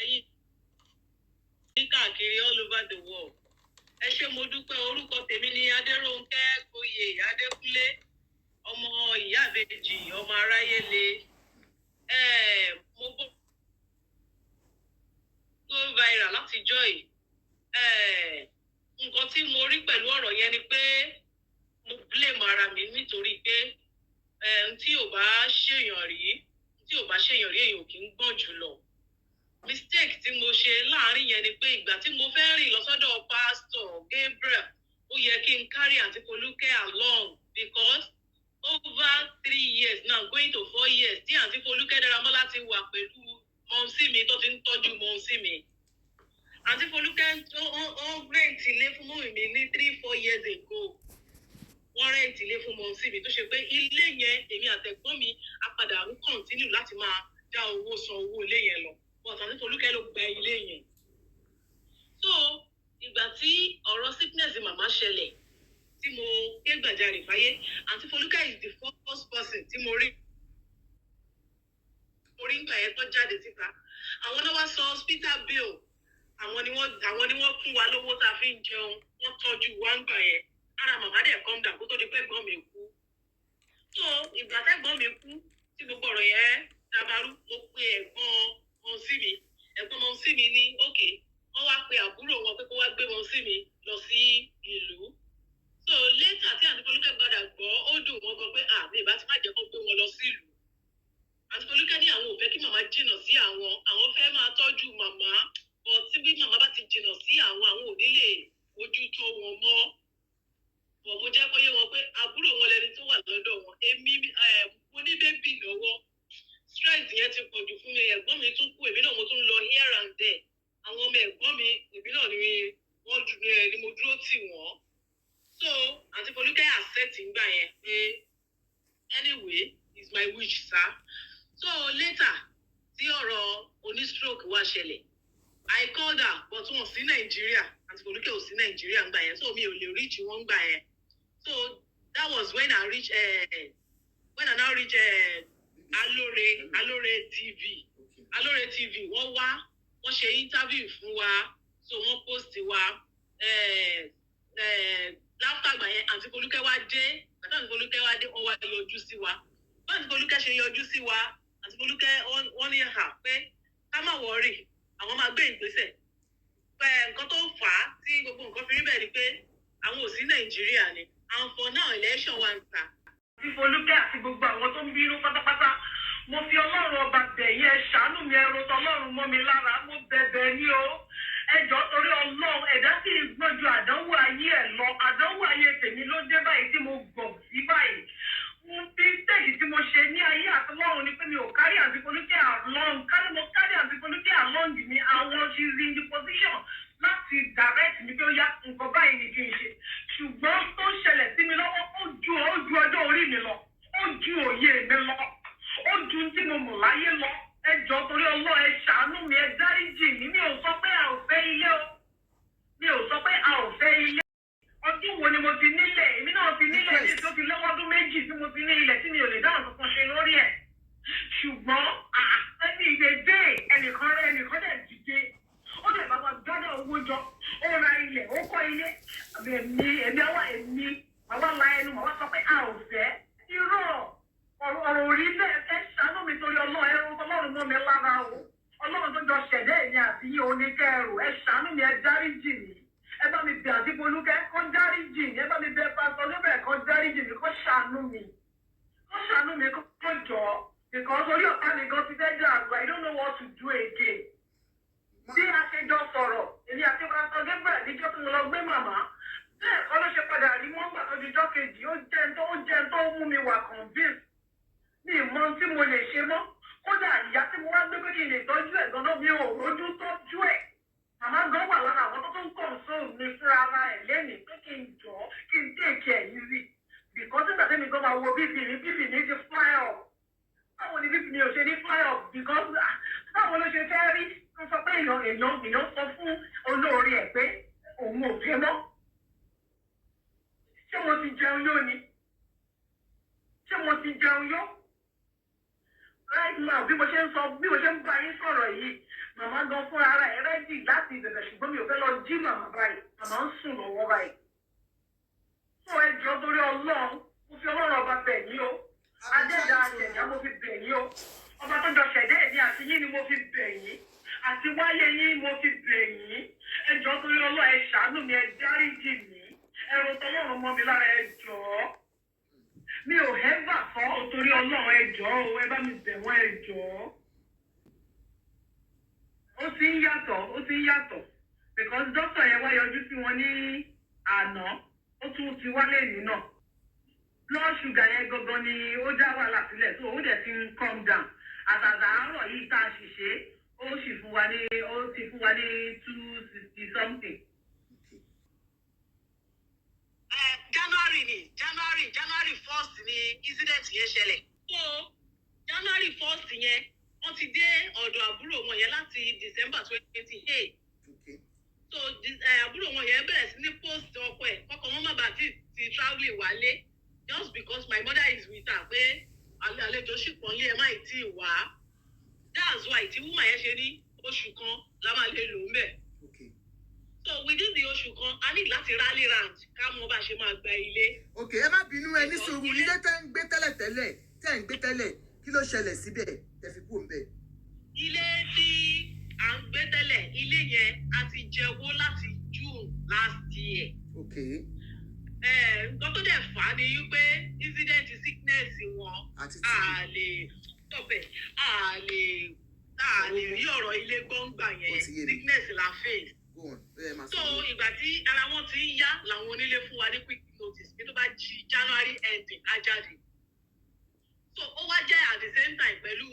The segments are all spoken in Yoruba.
ẹ̀yin ní káàkiri all over the world. Ẹ ṣé mo dúpẹ́, orúkọ tèmi ni Ronke Oyè Adékúnlé, ọmọ Iyaibeji Omo Arayele. Mo go viral láti joy. Nǹkan tí mo rí pẹ̀lú ọ̀rọ̀ yẹn ni pé mo blame ara mi nítorí pé tí ò bá ṣèyàn rí èèyàn kì í gbọ́n jùlọ. Mistake tí mo ṣe láàrin yẹn ni pé ìgbà tí mo fẹ́ rìn lọ sọ́dọ̀ Pastor Gabriel, ó yẹ kí n carry Aunty Foluke along because over 3 years now, going to 4 years, tí Aunty Foluke Dáramọ́lá ti wà pẹ̀lú mọ́mísí mi tó ti ń tọ́jú mọ́mísí mi. Aunty Foluke ó rent ilé fún mọ́mí mi ní 3-4 years ago. Wọ́n rent ilé fún mọ́mísí mi tó ṣe pé ilé yẹn èmi àtẹ̀gbọ́n mi á padà ń continue láti máa dá owó san owó ilé yẹn lọ. But Aunty Foluke ló gba ilé yẹn. So ìgbà tí ọ̀rọ̀ sickness màmá ṣẹlẹ̀ tí mo ké gbàjarè fáyé, Aunty Foluke is the first person tí mo rí nígbà yẹn tó jáde síta. Àwọn náà wá sọ hospital bill, àwọn ni wọ́n fún wa lówó tá a fi ń jẹun, wọ́n tọ́jú wa ń gbà yẹn. Ara màmá dẹ̀ calm down kó tó di pé ẹ̀gbọ́n mi kú. So ìgbà tẹ́gbọ́n mi kú tí gbogbo ọ̀rọ̀ yẹn dàbàrú, mo pe ẹ̀gbọ́n mọ́mísí mi ní okay, wọ́n wá pe àbúrò wọn pé kó wá gbé mọ́mísí mi lọ sí ìlú. So later tí Aunty Foluke gbọ́dọ̀ gbọ́, ó dùn wọ́n gan pé mi ìbá ti má jẹ́ kó gbé wọn lọ sí ìlú. Aunty Foluke ní àwọn ò fẹ́ kí màmá jìnnà sí àwọn fẹ́ máa tọ́jú màmá, but tí bí màmá bá ti jìnnà sí àwọn ò ní lè mójútó wọn mọ́. But mo jẹ́ kó yé wọn pé àbúrò wọn lẹni tó wà lọ́dọ̀ wọn. Èmi mo ní bébì lọ́wọ́. Stress yẹn ti pọ̀jù fún mi. Ẹ̀gbọ́n mi tún kú, èmi náà mo tún lọ here and there. Àwọn ọmọ ẹ̀gbọ́n mi, èmi náà ni mo dúró tì wọ́n. So Aunty Foluke accept ngbà yẹn pé anyway is my wish, sir. So later tí ọ̀rọ̀ onístroke wá ṣẹlẹ̀, I called her but wọn sí Nàìjíríà. Aunty Foluke ò sí Nàìjíríà ngbà yẹn, so mi ò lè reach wọn ngbà yẹn. So that was when I now reach Alore TV. Alore TV wọ́n wá, wọ́n ṣe interview fún wa, so wọ́n post wa. Láfta àgbà yẹn Aunty Foluke wá dé, Aunty Foluke wá dé, wọ́n wá yọjú sí wa. Bí Aunty Foluke ṣe yọjú sí wa, Aunty Foluke wọ́n ní pé ká má worry, àwọn máa gbé ìgbésẹ̀. Nǹkan tó fà á tí gbogbo nǹkan fi rí bẹ́ẹ̀ ni pé àwọn ò sí Nàìjíríà ni. And for now election wa ń ta. Aunty Foluke àti gbogbo àwọn tó ń bínú pátápátá, mo fi Ọlọ́run ọba bẹ̀ yín, ẹ ṣàánú mi, ẹ ro tọlọ́run mọ́ mi lára, mo bẹ̀bẹ̀ ní o. Ẹ jọ̀ọ́ torí Ọlọ́run, ẹ̀dá sì ń gbọ́jú àdánwò ayé ẹ̀ lọ. Àdánwò ayé tèmi ló dé báyìí tí mo gbọ̀n sí báyìí. Mistake tí mo ṣe ní ayé àtọlọ́run ni pé mi ò kárí Aunty Foluke along. Mo kárí Aunty Foluke along ni àwọn she is in the position láti direct mi pé ó yá nǹkan báyìí ni kí n ṣe. Ṣùgbọ́n tó ṣẹlẹ̀ sí mi lọ́wọ́ ó ju ọjọ́ orí mi lọ, ó ju òye mi lọ, ó ju tí mo mọ̀ láyé lọ. Ẹ jọ̀ọ́ torí Ọlọ́run, ẹ ṣàánú mi, ẹ dáríjì mí. Mi ò sọ pé a ò fẹ́ ilé o, mi ò sọ pé a ò fẹ́ ilé. Ọdún wo ni mo ti nílẹ̀? Èmi náà ti nílẹ̀ ní tó ti lọ́wọ́dún méjì tí mo ti ní ilẹ̀ tí mi ò lè dáhùn kankan ṣe lórí ẹ̀. Ṣùgbọ́n ẹni ìgbèdé ẹnìkan dẹ̀ dìde, ó dẹ̀ bá wa gbọ́dọ̀ owó jọ, ó ra ilẹ̀, ó kọ́ ilé. Èmi àwa la ẹnu, àwa sọ pé a ò fẹ́. Irọ́ ọ̀rọ̀ orí bẹ́ẹ̀, ẹ ṣàánú mi torí Ọlọ́run, ẹ̀rọ Ọlọ́run mọ́ mi lára o. Ọlọ́run tó jọ ṣẹ̀dá èmi àti yín oníkẹ́rù, ẹ ṣàánú mi, ẹ dáríjì mí. Ẹ bá mi bẹ̀ Aunty Foluke kó dáríjì mí, ẹ bá mi bẹ̀ Pastor Gabriel kó dáríjì mí, kó ṣàánú mi. Kó jọ, because orí ọ̀tá mi gan ti fẹ́ dàrú. I don't know what to do again. Bí a ṣe jọ sọ̀rọ̀, èmi àti Pastor Gabriel níjọ́ tí mo lọ gbé màmá, bẹ́ẹ̀ kọ́ ló ṣe padà rí mọ́ gbà tó di ọjọ́ kejì, ó jẹ́ tó mú mi wà convinced. Mi ìmọ̀ tí mo lè ṣe mọ́. Kódà ìyá tí mo wá gbé pé kí n lè tọ́jú ẹ̀ gan-an, mi ò rójú tọ́jú ẹ̀. Màmá gan wà lára àwọn tó ń console mi fúnra ara ẹ̀ lẹ́nìí pé kí n jọ kí n take ẹ̀ easy. Because nígbà tí mi gan máa wo bíbí mi ti fly up. Báwo ni bíbí mi ò ṣe ní fly up? Because báwo ló ṣe fẹ́ rí? Wọ́n sọ pé èèyàn sọ fún olóore ẹ̀ pé òun ò fẹ́ mọ́. Ṣé mo ti jẹun yó ni? Right now bí mo ṣe ń bá yín sọ̀rọ̀ yìí, Màmá gan fún ara ẹ̀ rẹ́dì láti ìbẹ̀bẹ̀ ṣùgbọ́n mi ò fẹ́ lọ jí màmá báyìí. Màmá ń sùn lọ́wọ́ báyìí. Fún ẹjọ́ torí Ọlọ́run, mo fi Ọlọ́run ọba bẹ̀ yín o. Adéda àṣẹ̀dá mo fi bẹ̀ yín o. Ọba tó jọ ṣẹ̀dá èmi àti yín ni mo fi bẹ̀ yín. Àti wáyé yín mo fi bẹ̀ yín. Ẹjọ́ torí Ọlọ́run ẹ ṣàánú mi, ẹ dáríjì mi. Ẹ̀rọ tọ́lọ́run mọ́ mi lára ẹ jọ̀ọ́. Mi ò hẹ́gbà fọ́ torí Ọlọ́run ẹ jọ̀ọ́ o, ẹ bá mi bẹ̀ wọ́n ẹ jọ̀ọ́. Ó ti ń yàtọ̀ because doctor yẹn wá yọjú sí wọn ní àná ó tún ti wálé ní náà blood sugar yẹn gangan ni ó dá wàhálà sílẹ̀ so ó dẹ̀ ti ń calm down àtàtà àárọ̀ yìí tá a ṣiṣẹ́ ó ti fún wa ní 260 something. January 1st ni incident yẹn ṣẹlẹ̀. So January 1st yẹn wọ́n ti dé ọ̀dọ̀ àbúrò wọn yẹn láti December 28. So àbúrò wọn yẹn bẹ̀rẹ̀ sí ní post ọkọ ẹ̀ kọ́kọ́ wọn má bàa ti travelling wálé just because my mother is with her pé àlejò ṣùpọ̀ ní ẹ má ì tí ì wá. That's why tí woman yẹn ṣe ní oṣù kan la máa lè lò ń bẹ̀. So within the oṣù kan a ní láti rally round ká mọ bá ṣe máa gba ilé. Ok, ẹ má bínú ẹ ní sùúrù ilé tẹ́ ń gbé tẹ́lẹ̀ kí ló ṣẹlẹ̀ síbẹ̀ tẹ́ fi kú ń bẹ̀. Ilé tí à ń gbé tẹ́lẹ̀ ilé yẹn a ti jẹ́wọ́ láti June last year. Ok. Nǹkan tó dẹ̀ fà á ni wípé incident sickness wọn a lè tọ̀bẹ̀ a lè rí ọ̀rọ̀ ilé gbọ́ngbà yẹn sickness la face. So ìgbà tí ara wọn ti ń yá làwọn onílé fún wa ní quick notice pé tó bá jí January ending á jáde. So ó wá jẹ́ at the same time pẹ̀lú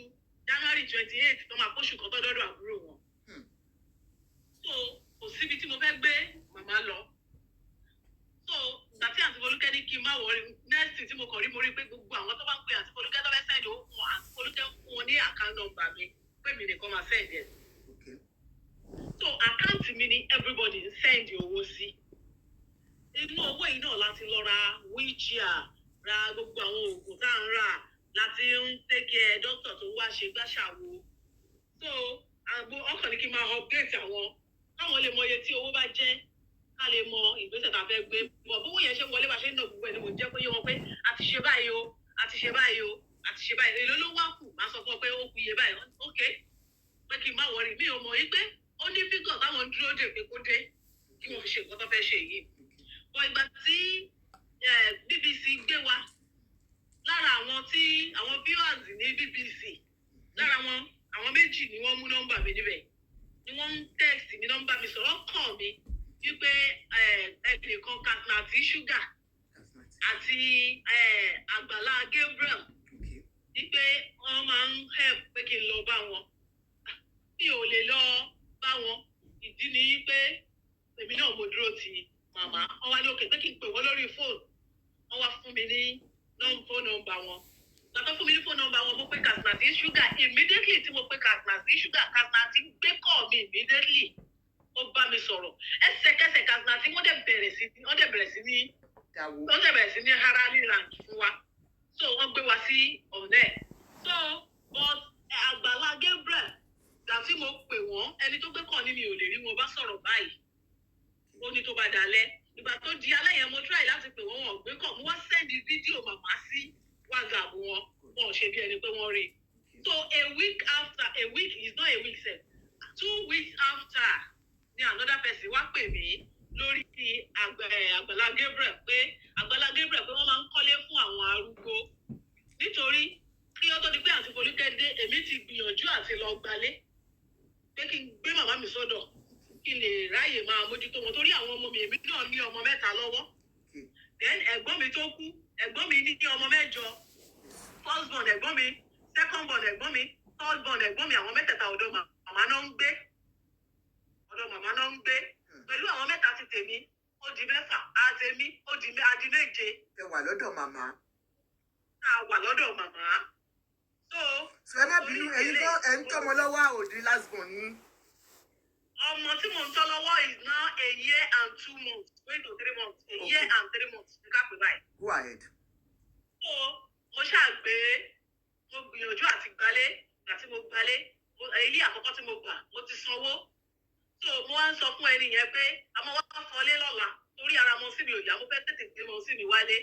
January 28 tó máa kóṣù kan tó dọ́dọ̀ àbúrò wọn. So kò síbi tí mo fẹ́ gbé màmá lọ. So ìgbà tí àǹtí Folúkẹ́ ní kí n má wọrí next tí mo kàn rí mo rí pé gbogbo àwọn tó bá ń pe àǹtí Folúkẹ́ tó fẹ́ send owó fún àǹtí Folúkẹ́ fún wọn ní account number mi pé mi nìkan máa send ẹ̀. So account mi ni everybody ń send owó sí. Inú owó yìí náà láti lọ ra wheelchair ra gbogbo àwọn oògùn tá à ń rà láti ń take care doctor tó wá ṣe gbàṣàwò. So ọkàn ní kí n máa update àwọn káwọn lè mọ iye tí owó bá jẹ́ ká lè mọ ìgbésẹ̀ tá a fẹ́ gbé. Bọ̀ bówó yẹn ṣe wọlé bá ṣe ń nà gbogbo ẹ̀ ni mo jẹ́ pé yé wọn pé a ti ṣe báyìí o a ti ṣe báyìí o a ti ṣe báyìí. Èló ló wá kù máa sọ fún ọ pé ó kù iye báyìí. Ok pé kí n má wọrí mi ò mọ̀ yí pé ó ní fígọ̀ táwọn dúró dè pé kó dé kí wọ́n fi ṣe nǹkan tó fẹ́ ṣe yìí. Bọ̀ ìgbà tí BBC gbé wa lára àwọn viewers ní BBC lára wọn àwọn méjì ni wọ́n mú nọ́mbà mi níbẹ̀ ni wọ́n ń text mi nọ́mbà mi sọ̀rọ̀ kàn mí wípé ẹnìkan Kasnati Sugar àti Àgbàlá Gabriel wípé wọ́n máa ń help pé kí n lọ bá wọn. Mi ò lè lọ bá wọn ìdí ni wípé èmi náà mo dúró ti màmá wọ́n wá ní òkè pé kí n pè wọ́n lórí fóònù wọ́n wá fún mi ní phone number wọn. Gbàtọ́ fún mi ní phone number wọn mo pé Kasnati Sugar immediately tí mo pé Kasnati Sugar Kasnati gbé call mi immediately ó bá mi sọ̀rọ̀ ẹsẹ̀kẹsẹ̀ Kasnati wọ́n dẹ̀ bẹ̀rẹ̀ sí ní harali land fún wa. So wọ́n gbé wa sí ọ̀nẹ́. So but Àgbàlá Gabriel gbà tí mo pè wọ́n ẹni tó gbé call ní mi ò lè rí wọn bá sọ̀rọ̀ báyìí ó ní tó bá dalẹ̀. Ìgbà tó di alẹ́ yẹn mo try láti pè wọ́n wọn gbé call mo wá send fídíò màmá sí WhatsApp wọn ṣe bí ẹni pé wọ́n rí. So a week is not a week sef 2 weeks after ni another person wá pè mí lórí Àgbàlá Gabriel pé wọ́n máa ń kọ́lé fún àwọn arúgbó nítorí kí ó tó di pé àǹtí Folúkẹ́ dé èmi ti gbìyànjú àti lọ gbalé pé kí n gbé màmá mi sọ́dọ̀ kí n lè ráyè máa mójútó wọn torí àwọn ọmọ mi èmi náà ní ọmọ 3 lọ́wọ́. Then ẹ̀gbọ́n mi tó kú ẹ̀gbọ́n mi ní ọmọ 8 first born ẹ̀gbọ́n mi second born ẹ̀gbọ́n mi third born ẹ̀gbọ́n mi àwọn 3 ọ̀dọ̀ màmá náà ń gbé pẹ̀lú àwọn 3 ti tèmi ó di 6 àtèmi ó di 7. Ẹ wà lọ́dọ̀ màmá. A wà lọ́dọ̀ màmá. So ẹ má bínú ẹ̀yin tó ẹ̀ ń tọ́mọ lọ́wọ́ òdi last born yín. Ọmọ tí mo ń tọ́ lọ́wọ́ is now a year and 2 months going to 3 months year and 3 months ní ká pè báyìí. Go ahead. So mo ṣàgbé mo gbìyànjú àti gbalé ìgbà tí mo gbalé ilé àkọ́kọ́ tí mo gbà mo ti sanwó so mo wá ń sọ fún ẹni yẹn pé àmọ́ wá fọlé lọ́la torí ara mo sí mi ò yá mo fẹ́ tètè gbé mo sí mi wálé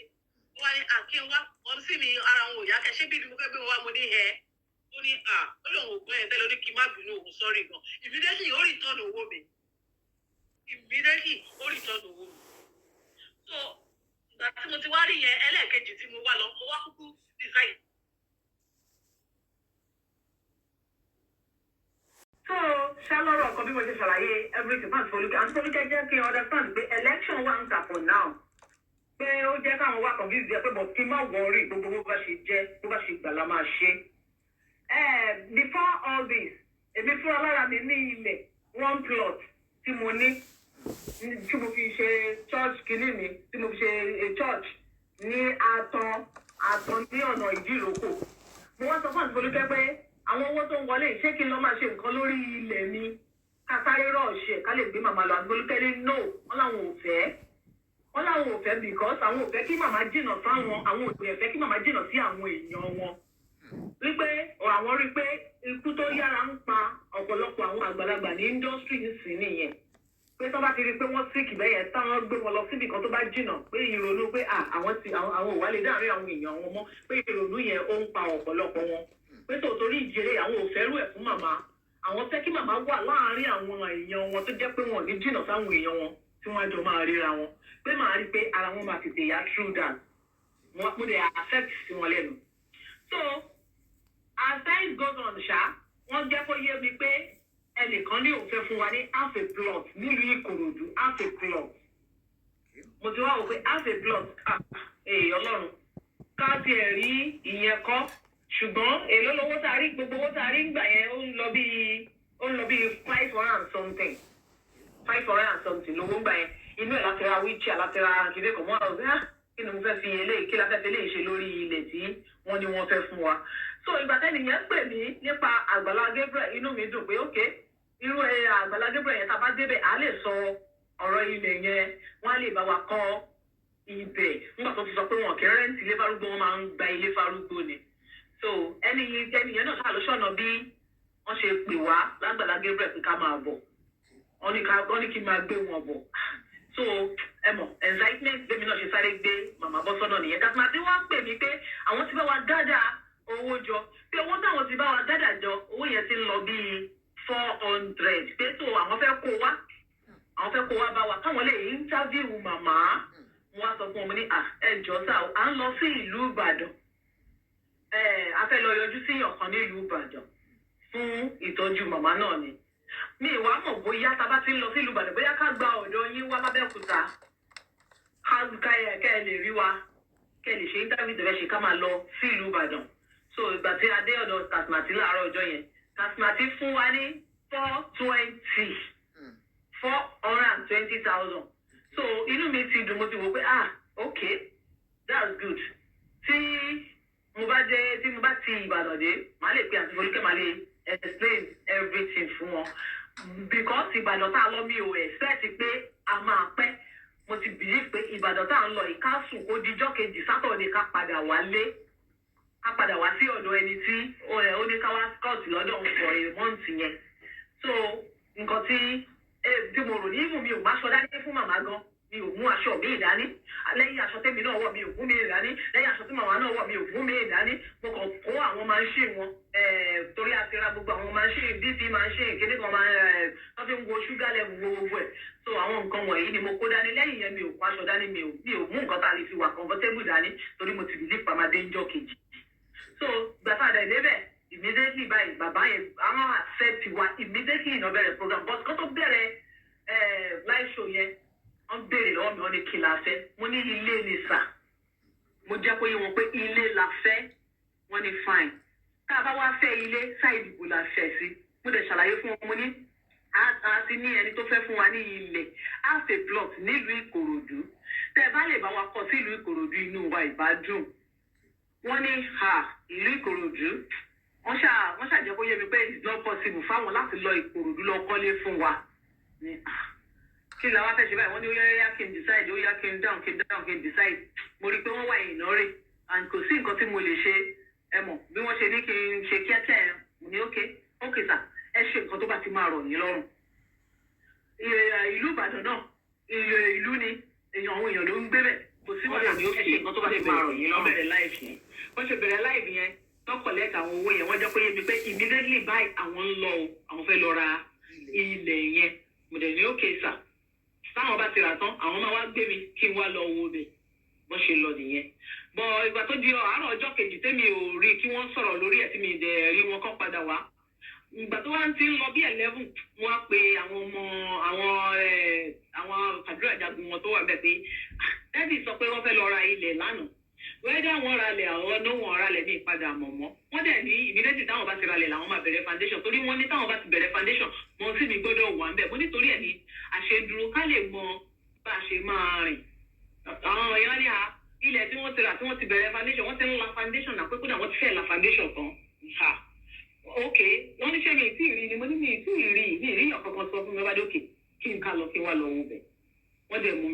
wá ní àkínwá mo sí mi ara wọn ò yá kẹ́ ṣé bí mo fẹ́ gbé wọn wá mo ní ẹ ó ní ó lóun ò gbọ́ yẹn tẹ́lẹ̀ ó ní kí n má bínú òun sọ́rí gan immediately ó return owó mi so ìgbà tí mo ti wá rí yẹn ẹlẹ́ẹ̀kejì tí mo wá lọ mo wá kúkú decide. So ṣálọ́rọ̀ kan bí mo ṣe ṣàlàyé everything fún Àǹtí jẹ́ kí n understand pé election wà ń tà for now pé ó jẹ́ káwọn wá confuse jẹ́ pé bọ̀ kí n má wọrí gbogbo bó bá ṣe jẹ́ bó bá ṣe gbà la máa ṣe. Before all this èmi fúnra lára mi ní ilẹ̀ one plot tí mo ní tí mo fi ṣe church kìíní mi tí mo fi ṣe church ní àtàn ní ọ̀nà Ìdíròkò. Mo wá sọ fún Àǹtí Folúkẹ́ pé àwọn owó tó ń wọlé ṣé kí n lọ máa ṣe nǹkan lórí ilẹ̀ mi ká sáré rọ̀ọ̀ṣẹ̀ ká lè gbé màmá lọ. Àǹtí Folúkẹ́ ní no wọ́n láwọn ò fẹ́ because àwọn ò fẹ́ kí màmá jìnnà sáwọn àwọn ò fẹ́ kí màmá jìnnà sí àwọn èèyàn wọn wípé àwọn rí pé ikú tó yára ń pa ọ̀pọ̀lọpọ̀ àwọn àgbàlagbà ní industry nísìnyí nìyẹn pé tó bá ti rí pé wọ́n sick bẹ́yẹn táwọn gbé wọn lọ síbi kan tó bá jìnnà pé ìrònú pé àwọn ò wá lè dáàrin àwọn èèyàn wọn mọ́ pé ìrònú yẹn ó ń pa ọ̀pọ̀lọpọ̀ wọn pé tòótórí ìjìnlẹ̀ àwọn ò fẹ́rù ẹ̀ fún màmá àwọn fẹ́ kí màmá wà láàárín àwọn èèyàn wọn tó jẹ́ pé wọn ò ní jìnnà sáwọn èèyàn wọn tí wọ́n á jọ máa ríra wọn pé màá rí pé ara wọn máa tètè yá through that mo dẹ̀ affect sí wọn lẹ́nu. So as time goes on wọ́n jẹ́ kó yé mi pé ẹnìkan ní òun fẹ́ fún wa ní half a plot nílùú Ìkòròdú half a plot mo ti wá wò pé half a plot Ọlọ́run ká tiẹ̀ rí ìyẹn kọ́ ṣùgbọ́n èló lówó tá a rí gbogbo owó tá a rí ń gbà yẹn ó ń lọ bíi 500 something lówó ń gbà yẹn inú ẹ̀ láti ra wheelchair láti ra kìdé kan mọ́ àwọn ọ̀sẹ̀ kí ni mo fẹ́ fi eléyìí kí la fẹ́ fi eléyìí ṣe lórí ilẹ̀ tí wọ́n ní wọ́n fẹ́ fún wa. So ìgbà tẹ́nìyẹn pè mí nípa Àgbàlá Gabriel inú mi dùn pé okay irú Àgbàlá Gabriel yẹn tá a bá débẹ̀ á lè sọ ọ̀rọ̀ ilẹ̀ yẹn wọ́n á lè bá wa kọ́ ibẹ̀ nígbà tó ti sọ pé wọn kì í rẹ́ǹtì ilé fárúgbó wọn máa ń gba ilé fárúgbó ni. So ẹnìyẹn náà ṣáà ló ṣọ̀nà bí wọ́n ṣe pè wá l'Àgbàlá Gabriel pé ká máa bọ̀ wọ́n ní kí n máa gbé wọn bọ̀. So excitement gbé mi náà ṣe sáré gbé màmá bọ́ sọ́nà nìyẹn dàtúmọ̀ tí wọ́n pè mí pé àwọn ti bá wa gádà owó jọ pé owó táwọn ti bá wa gádà jọ owó yẹn ti ń lọ bíi 400 pé tó àwọn fẹ́ kó wá bá wa káwọn lè interview màmá wọn á sọ fún ọmọ ní ẹjọ́ sá à ń lọ sí ìlú Ìbàdàn a fẹ́ lọ yọjú sí ọ̀kan ní ìlú Ìbàdàn fún ìtọ́jú màmá náà ni mi ìwà mọ̀ bóyá tá a bá ti ń lọ sí ìlú Ìbàdàn bóyá ká gba ọ̀dọ̀ yín wá lábẹ́òkúta ká ẹ lè rí wa kẹ́ ẹ lè ṣe interview tẹ̀lé ṣe ká máa lọ sí ìlú Ìbàdàn. So ìgbà tí a dé ọ̀dọ̀ Tasmati láàárọ̀ ọjọ́ yẹn Tasmati fún wa ní 420,000. So inú mi ti dùn mo ti wò pé okay that's good. Tí mo bá ti Ìbàdàn dé màá lè pe Àǹtí Folúkẹ́ màá lè explain everything fún wọn because Ìbàdàn tá a lọ mi ò expect pé a máa pẹ́ mo ti believe pé Ìbàdàn tá a ń lọ ìkásùn kó dijọ́ kejì Saturday ká padà wá sí ọ̀dọ̀ ẹni tí ó ní ká wá scott lọ́dọ̀ for a month yẹn. So nǹkan tí mo rò ní ìmú mi ò má aṣọ dání fún màmá gan mi ò mú aṣọ mi ìdání lẹ́yìn aṣọ tẹ́mi náà wọ̀ mi ò mú mi ìdání lẹ́yìn aṣọ tí màmá náà wọ̀ mi ò mú mi ìdání mo kàn kó àwọn máa ń ṣe wọn torí àti ra gbogbo àwọn máa ń ṣe bp máa ń ṣe ìkéde kan máa wọ́n fi ń wo ṣúgà lẹ́wù gbogbo ẹ̀. So àwọn nǹkan wọ̀nyí ni mo kó dání lẹ́yìn yẹn mi ò kó aṣọ dání mi ò mú nǹkan tá a lè fi wà comfortable dání torí mo ti believe pàmádé ń jọ kejì. So gbàtà dẹ̀ débẹ̀ immediately báyìí bàbá yẹn àwọn accept wa immediately ìná bẹ̀rẹ̀ program but kó tó bẹ̀rẹ̀ live show yẹn wọ́n béèrè lọ́wọ́ mi wọ́n ní kí la fẹ́ mo ní ilé ni sà mo jẹ́ kó yé wọn pé ilé la fẹ́ wọ́n ní fine tá a bá wá fẹ́ ilé sáìdì ìbò la fẹ́ sí mo dẹ̀ ṣàlàyé fún wọn mo ní a ti ní ẹni tó fẹ́ fún wa ní ilẹ̀ half a plot nílùú Ìkòròdú tẹ́ bá lè bá wa kọ́ sí ìlú Ìkòròdú inú wa ìbádùn wọ́n ní ìlú Ìkòròdú wọ́n ṣàjẹ́ kó yé mi pé it's not possible fáwọn láti lọ Ìkòròdú lọ kọ́lé fún wa kí la wá fẹ́ ṣe báyìí wọ́n ní ó yá kí n decide ó yá kí n down kí n decide mo rí i pé wọ́n wà ìnáre and kò sí nǹkan tí mo lè ṣe ẹ mọ̀ bí wọ́n ṣe ní kí n ṣe kíákíá ẹ̀ mo ní okay Okay sir, ẹ ṣe nǹkan tó bá ti máa rọ̀ yín lọ́rùn. Ìlú Ìbàdàn náà ìlú ni àwọn èèyàn ló ń gbé bẹ̀. Kò sí wàhálà, ẹ ṣe nǹkan tó bá ti máa rọ̀ yín lọ́rùn. Wọ́n ṣe bẹ̀rẹ̀ láìpì yẹn tó collect àwọn owó yẹn wọ́n jẹ́ pé yé mi pé immediately buy àwọn ń lọ o àwọn fẹ́ lọ ra ilẹ̀ yẹn. Mo dẹ̀ ní okay sir, táwọn bá ti rà tán àwọn máa wá gbé mi kí n wá lọ wo bẹ̀ bó ṣe lọ nìyẹn. Bọ̀ ìgbà tó di àárọ̀ ọjọ́ kejì tẹ́mi ò rí kí wọ́n sọ̀rọ̀ lórí ẹ̀ tí mi dẹ̀ rí wọn kọ́ padà wá. Ìgbà tó wá ti ń lọ bí 11 wọ́n á pe àwọn ọmọ àwọn àdúrà jagun wọn tó wà bẹ́ẹ̀ pé dẹ́bì sọ pé wọ́n fẹ́ lọ ra ilẹ̀ lánàá. Wẹ́dà wọn ralẹ̀ àwọn ọ̀nà wọn ralẹ̀ ní ìpadà mọ̀mọ́. Wọ́n dẹ̀ ní ìbílẹ̀tì táwọn bá ti ralẹ̀ làwọn máa bẹ̀rẹ̀ foundation torí wọ́n ní táwọn bá ti bẹ̀rẹ̀ foundation mọ̀ sí mi gbọ́dọ̀ wà ń bẹ̀. Mo nítorí ẹ̀ ní àṣedúró ká lè mọ bá a ṣe máa rìn. Àwọn èèyàn ní ilẹ̀ tí wọ́n ti rà tí wọ́n ti bẹ̀rẹ̀ foundation wọ́n ti ń la foundation náà pé kódà wọ́n ti fẹ́ la foundation tán. Ok, wọ́n ní ṣé mi ì tí ì rí ni mo ní mi ì tí ì rí ìyàn kankan sọ fún mi wá dókè kí n ká lọ kí n wá lọ wo bẹ̀. Wọ́n dẹ̀ mú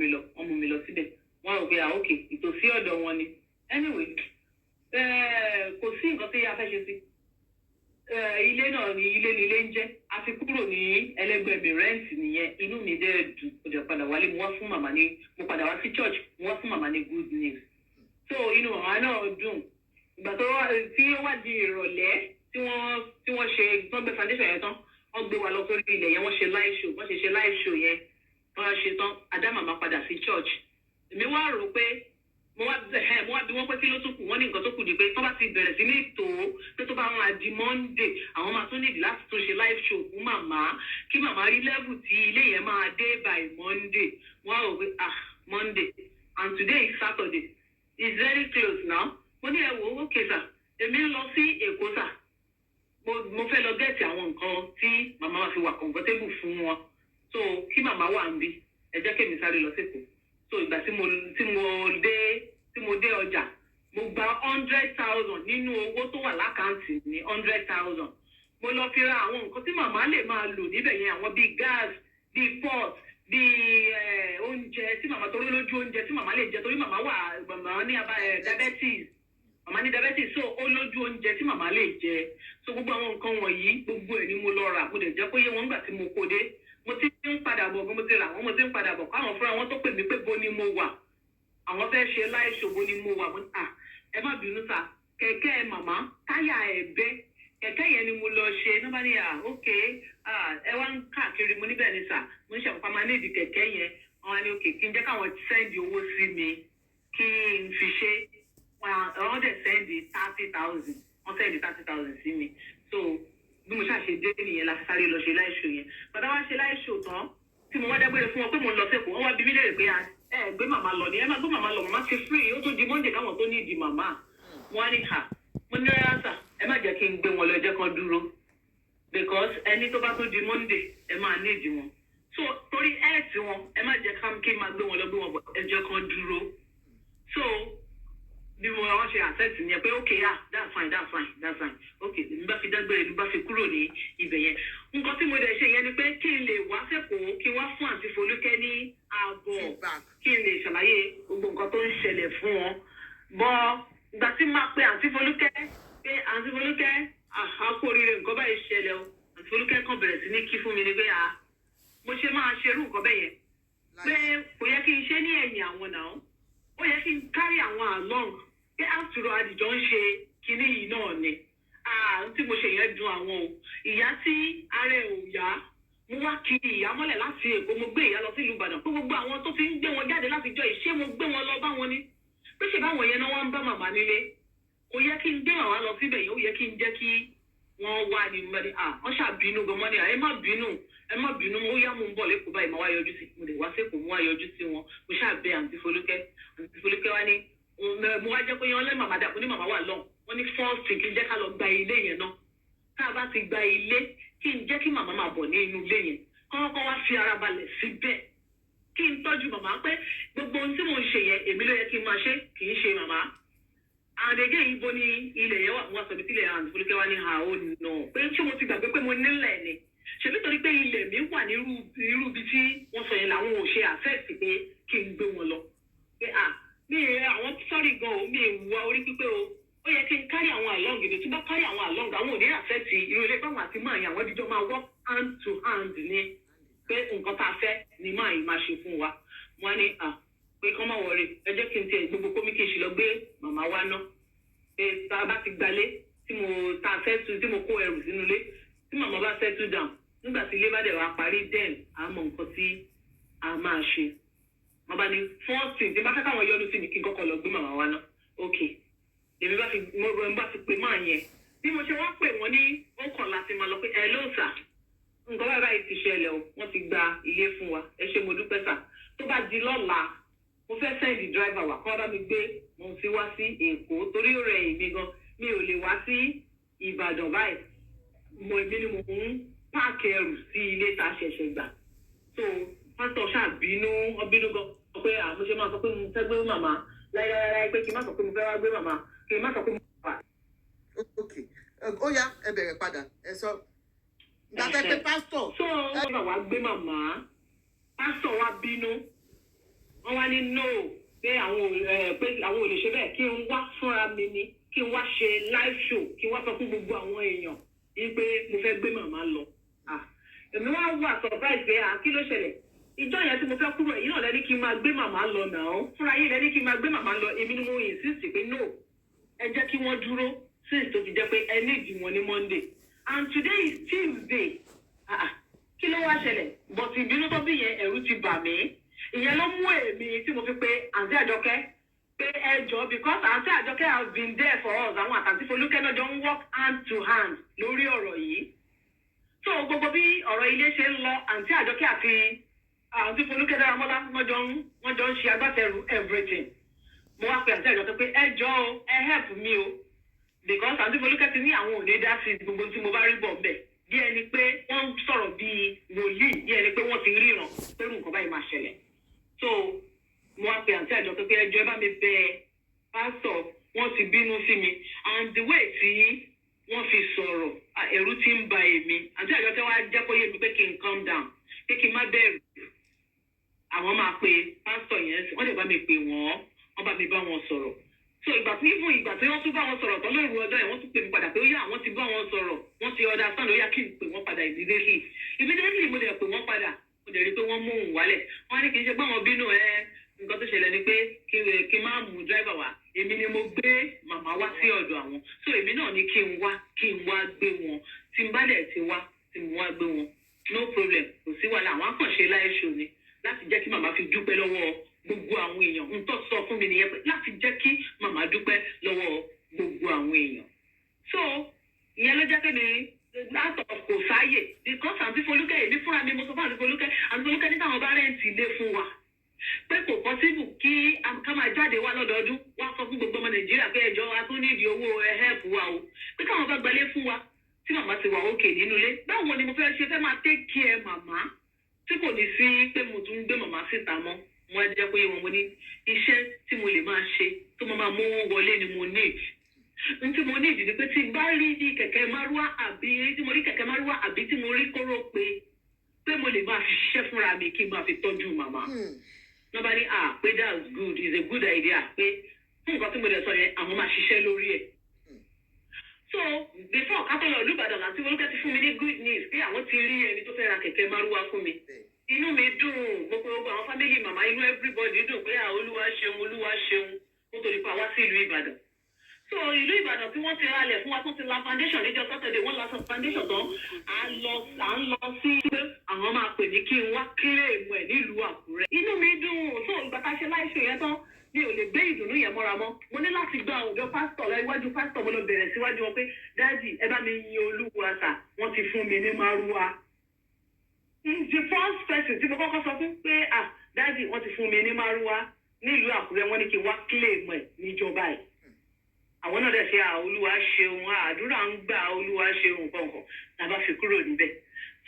mi lọ síbẹ̀. Wọ́n rò pé ok ìtòsí ọ̀dọ̀ wọn ni. Anyway, kò sí nǹkan tí a fẹ́ ṣe sí. Ilé náà ni ilé ń jẹ́. A ti kúrò ní ẹlẹ́gbẹ́ mi rẹ́ǹtì nìyẹn. Inú mi dẹ̀ dùn. Mo dẹ̀ padà wálé. Mo padà wá sí church. Mo wá fún màmá ní good news. So inú màmá náà dùn. Ìgbà tí ó wá di ìrọ̀lẹ́ tí wọ́n ṣe gbọ́gbẹ́ foundation yẹn tán. Wọ́n gbé wa lọ sórí ilẹ̀ yẹn. Wọ́n ṣe live show. Wọ́n ṣe live show yẹn. Wọ́n ṣe tán. Adá màmá padà sí church. Èmi wá rò pé mo wá bí wọ́n pé kí ló tó kù wọ́n ní nǹkan tó kù ni pé tó bá ti bẹ̀rẹ̀ sí ní ètò pé tó bá wọn àdì Monday àwọn máa tún nídìí láti tún ṣe live show fún màmá kí màmá rí level tí ilé yẹn máa dé by Monday wọ́n á rò pé Monday and today is Saturday it's very close now mo ní ẹ wò ó okay sir èmi ń lọ sí Èkó sir mo fẹ́ lọ gẹ̀ẹ́tì àwọn nǹkan tí màmá máa fi wà comfortable fún wọn so kí màmá wà ń bí ẹ jẹ́ kémi sáré lọ sí Èkó. So ìgbà tí mo dé ọjà mo gba 100,000 nínú owó tó wà lákàntì ní 100,000 mo lọ fi ra àwọn nǹkan tí màmá lè máa lò níbẹ̀ yẹn àwọn bíi gas bíi pot bíi oúnjẹ tí màmá torí lójú oúnjẹ tí màmá lè jẹ torí màmá ní diabetes màmá ní diabetes so ó lójú oúnjẹ tí màmá lè jẹ so gbogbo àwọn nǹkan wọ̀nyí gbogbo ẹ̀ ni mo lọ rà mo dẹ̀ jẹ́ kó yé wọn nígbà tí mo kó dé. Mo ti ń padà bọ̀ mo ti rà wọ́n mo ti ń padà bọ̀ káwọn fúnra wọn tó pè mí pé bo ni mo wà àwọn fẹ́ ṣe láìṣò bo ni mo wà ẹ má bínú sà kẹ̀kẹ́ màmá táyà ẹ̀ bẹ́ kẹ̀kẹ́ yẹn ni mo lọ ṣe ní bá ní ok ẹ wá ń káàkiri mo níbẹ̀ ni sà mo ń ṣàpapọ̀ máa ní ìdí kẹ̀kẹ́ yẹn wọn á ní ok kí n jẹ́ káwọn sẹ́ndì owó sí mi kí n fi ṣe wọ́n dẹ̀ sẹ́ndì 30,000 wọ́n sẹ́ndì 30,000 sí mi so bí mo ṣàṣe dé nìyẹn la sáré lọ ṣe láìṣò yẹn bàtà wá ṣe láìṣò tán tí mo wá dágbére fún wọn pé mo lọ sẹ́kọ̀ọ́ wọ́n wá bí mí léèrè pé ẹ gbé màmá lọ ni ẹ máa gbé màmá lọ màmá ti free ó tó di Monday káwọn tó ní ìdí màmá wọn á ní mo ní rárá sà ẹ má jẹ́ kí n gbé wọn lọ ẹ jẹ́ kan dúró because ẹni tó bá tó di Monday ẹ máa ní ìdí wọn so torí ẹ̀ẹ́tì wọn ẹ má jẹ́ kí n máa gbé wọn lọ gbé wọn bọ̀ ẹ jẹ́ kan dúró so bí mo wọ́n ṣe accept ni ẹ pé okay that's fine okay n bá fi dágbére n bá fi kúrò ní ibẹ̀ yẹn nǹkan tí mo dẹ̀ ṣe yẹn ni pé kí n lè wá sẹ́kọ̀ọ́ kí n wá fún àǹtí Folúkẹ́ ní ààbọ̀ kí n lè ṣàlàyé gbogbo nǹkan tó ń ṣẹlẹ̀ fún wọn bọ́ ìgbà tí máa pe àǹtí Folúkẹ́ pé àǹtí Folúkẹ́ àkó oríire nǹkan báyìí ṣẹlẹ̀ o àǹtí Folúkẹ́ kan bẹ̀rẹ̀ sí ní kí fún mi ni pé mo ṣe máa ṣerú nǹkan bẹ́ẹ̀ yẹn pé kò yẹ kí n ṣe ní ẹ̀yìn àwọn náà ó yẹ kí n carry àwọn along pé àtúrò àdìjọ ń ṣe kinní yìí náà ni tí mo ṣe yẹn dùn àwọn o ìyá tí ara ẹ̀ ò yá mo wá kiri ìyá mọ́lẹ̀ láti Èkó mo gbé ìyá lọ sí ìlú Ìbàdàn pé gbogbo àwọn tó fi ń gbé wọn jáde láti jọ ìṣe mo gbé wọn lọ bá wọn ní pé ṣe báwọn yẹn náà wọ́n ń bá màmá nílé kò yẹ kí n gbé màmá lọ síbẹ̀ yẹn ó yẹ kí n jẹ́ kí wọ́n wá ní mọ́ni wọ́n ṣàbínú gan mọ́ni ẹ má bínú mo yá mo ń bọ̀ lẹ́kọ̀ọ́ báyìí mo wá yọjú sí mo lè wá sẹ́kọ̀ọ́ mo wá yọjú sí wọn mo ṣàbẹ̀ àǹtí Folúkẹ́ wá ní mo wá jẹ́ pé yan lẹ́ màmá dà mo ní màmá wà lọ́hùn wọ́n ní first thing kí n jẹ́ ká lọ gba ilé yẹn náà tá a bá ti gba ilé kí n jẹ́ kí màmá máa bọ̀ ní inú ilé yẹn kọ́kọ́ wá fi ara balẹ̀ síbẹ̀ kí n tọ́jú màmá pé gbogbo ohun tí mò ń ṣe yẹn èmi ló yẹ kí n máa ṣe kì í ṣe màmá àdégé yìí bo ní ilẹ̀ yẹn wà sọ̀bí sílẹ̀ àǹtí Folúkẹ́ wá ní ó nà pé ṣé mo ti gbàgbé pé mo nílẹ̀ ni ṣe nítorí pé ilẹ̀ mi wà ní irú ibi tí wọ́n sọ yẹn làwọn ò ṣe àfẹ́ẹ̀sì pé kí n gbé wọn lọ pé mi àwọn sọ́rí gan o mi wà orí pípé o ó yẹ kí n kárí àwọn àlọ́ǹgì ni tí bá kárí àwọn àlọ́ǹgì àwọn ò ní àfẹ́ẹ̀tì irú ilé báwọn àti máa yan máa work hand to hand ni pé nǹkan tá a fẹ́ ni máa yìí máa ṣe fún wa wọ́n ní pé kọ́ máa wọ̀rẹ́ ẹ jẹ́ kí n tiẹ̀ gbogbo kómìkì ṣì lọ gbé màmá wa ná pé tá a bá ti gbalé tí mo kó ẹrù sínú ilé tí màmá bá settle down nígbà tí ilé bá dẹ̀ wá parí then a mọ nǹkan tí a máa ṣe màmá ní first thing tí bá fẹ́ káwọn yọnu sí mi kí n kọ́kọ́ lọ gbé màmá wa ná okay èmi bá fi pè máa yẹn bí mo ṣe wá pè wọ́n ní ọkàn láti máa lọ pé ẹ ló sà nǹkan báyìí ti ṣẹlẹ̀ o wọ́n ti gba ilé fún wa ẹ ṣé mo dúpẹ́ sà tó bá di lọ́la mo fẹ́ sẹ́ndì driver wa kọ́ bá mi gbé mo ti wá sí Èkó torí ó rẹ̀ èmi gan mi ò lè wá sí Ìbàdàn báyìí èmi ni mo ń páàkì ẹrù sí ilé tá a ṣẹ̀ṣẹ̀ gbà so pásítọ̀ ṣàbínú ọbínú gan pé mo ṣe máa sọ pé mo fẹ́ gbé màmá láyé pé kí n má sọ pé mo fẹ́ wá gbé màmá kí n má sọ pé mo wà. ok ó yá ẹ bẹ̀rẹ̀ padà ẹ sọ gbàtẹ́ pé pásítọ̀. so ọ̀rọ̀ wa gbé màmá pásítọ̀ wa bínú wọ́n wá ní no pé àwọn ò lè ṣe bẹ́ẹ̀ kí n wá fúnra mi ni kí n wá ṣe live show kí n wá sọ fún gbogbo àwọn èèyàn yìí pé mo fẹ́ gbé màmá lọ. èmi wá wà surprise pé kí ló ṣẹlẹ̀ ìjọ yẹn tí mo fẹ́ kúrò èyí náà lẹ́ni kí n máa gbé màmá lọ náà fúnra yìí lẹ́ni kí n máa gbé màmá lọ èmi ni mo insist pé no ẹ jẹ́ kí wọ́n dúró since tó ti jẹ́ pé ẹ need wọn ní Monday and today is Tuesday kí ló wá ṣẹlẹ̀ but ìbínú tó bí yẹn ẹ̀rù ti bà mí ìyẹn ló mú èmi tí mo fi pé àǹtí Àjọkẹ́ pé ẹ jọ because àǹtí Àjọkẹ́ have been there for us àwọn àtàntí Folúkẹ́ náà jọ ń work hand to hand lórí ọ̀rọ̀ yìí so gbogbo bí ọ̀rọ̀ ilé ṣe ń lọ àǹtí Àjọkẹ́ àti àǹtí Folúkẹ́ Dáramọ́lá wọ́n jọ ń ṣe agbátẹrù everything mo wá pe àǹtí Àjọkẹ́ pé ẹ jọ o ẹ help me o because àǹtí Folúkẹ́ ti ní àwọn ò ní dá sí gbogbo tí mo bá rí bọ̀ bẹ́ẹ̀ bí ẹni pé wọ́n ń sọ̀rọ̀ bíi wòlíì bí ẹni pé wọ́n ti ríran pé nǹkan báyìí máa ṣẹlẹ̀ so mo wá pe àǹtí Àjọkẹ́ pé ẹjọ́ ẹ bá mi bẹ pásítọ̀ wọ́n ti bínú sí mi and the way tí wọ́n fi sọ̀rọ̀ ẹ̀rù ti ń ba èmi àǹtí Àjọkẹ́ wá jẹ́ kó yé mi pé kí n calm down pé kí n má bẹ̀rù àwọn máa pe pásítọ̀ yẹn wọ́n lè bá mi pè wọ́n bá mi bá wọn sọ̀rọ̀ so ìgbà tí wọ́n tún bá wọn sọ̀rọ̀ tán lóru ọjọ́ yẹn wọ́n tún pè mí padà pé ó yá àwọn ti bá wọn sọ̀rọ̀ wọ́n ti understand ó yá kí n pè wọ́n padà immediately mo dẹ̀ pè wọ́n padà mo dẹ̀ rí pé wọ́n mú òun wálẹ̀ wọ́n ní kì í ṣe pé àwọn bínú nǹkan tó ṣẹlẹ̀ ni pé kí n má mú driver wá èmi ni mo gbé màmá wá sí ọ̀dọ̀ àwọn so èmi náà ní kí n wá gbé wọn tí n bá dẹ̀ ti wá tí mo wá gbé wọn no problem kò sí wàhálà àwọn akànṣe live show ni láti jẹ́ kí màmá fi dúpẹ́ lọ́wọ́ gbogbo àwọn èèyàn n tó sọ fún mi nìyẹn pé láti jẹ́ kí màmá dúpẹ́ lọ́wọ́ gbogbo àwọn èèyàn so ìyẹn ló jẹ́ kéde láàtọ̀ kò sáyè because àǹtí Folúkẹ́ èmi fúnra mi mo sọ fún àǹtí Folúkẹ́ ní táwọn bá rẹ́ǹtì ilé fún wa pé kò pọ́sibù kí ká máa jáde wá lọ́dọọdún wá sọ fún gbogbo ọmọ Nàìjíríà pé ẹjọ́ wa tó nídìí owó help wa o pé káwọn bá gbalé fún wa tí màmá ti wà òkè nínú ilé báwo ni mo fẹ́ máa take care màmá tí kò ní sí pé mo tún gbé màmá síta mọ́ mo jẹ́ pé mo ní iṣẹ́ tí mo lè máa ṣe tó máa mú wọlé ni mo need tí mo need ni pé tí n bá rí ní kẹ̀kẹ́ márúwá àbí tí mo rí kẹ̀kẹ́ márúwá àbí tí mo rí kóró pé mo lè máa fi ṣiṣẹ́ fúnra mi kí n máa fi tọ́jú màmá nobody pé that's good is a good idea pé fún nǹkan tí mo lè sọ yẹn àwọn máa ṣiṣẹ́ lórí ẹ̀ so before kátólọ̀ Olúbàdàn àti Folúkẹ́ ti fún mi ní good news pé àwọn ti rí ẹni tó fẹ́ ra kẹ̀kẹ́ márúwá fún mi inú mi dùn gbogbo àwọn fámìlì màmá inú everybody dùn pé Olúwa ṣeun nítorí pé àwa sí ìlú Ìbàdàn so ìlú Ìbàdàn tí wọ́n ti ralẹ̀ fún wa tó ti la foundation níjọ́ Saturday wọ́n la foundation tán à ń lọ sí pé àwọn máa pè ní kí n wá kílèmù ẹ̀ nílùú Àkúrẹ́ inú mi dùn so ìgbà tá a ṣe láìṣe yẹn tán mi ò lè gbé ìdùnnú yẹn mọ́ra mọ́ mo ní láti gba ọ̀dọ̀ pásítọ̀ lọ iwájú pásítọ̀ mo lọ bẹ̀rẹ̀ síwájú wọn pé dáàdì ẹ bá mi yin Olúwa sà wọ́n ti fún mi ní márúwá the first person tí mo kọ́kọ́ sọ fún pé dáàdì wọ́n ti fún mi ní márúwá nílùú Àkúrẹ́ wọ́n ní kí n wá kílèmù ẹ̀ níjọba ẹ̀ àwọn náà dẹ̀ ṣe Olúwa ṣeun àdúrà ń gbà Olúwa ṣeun kọ̀ọ̀kan tàbá fi kúrò níbẹ̀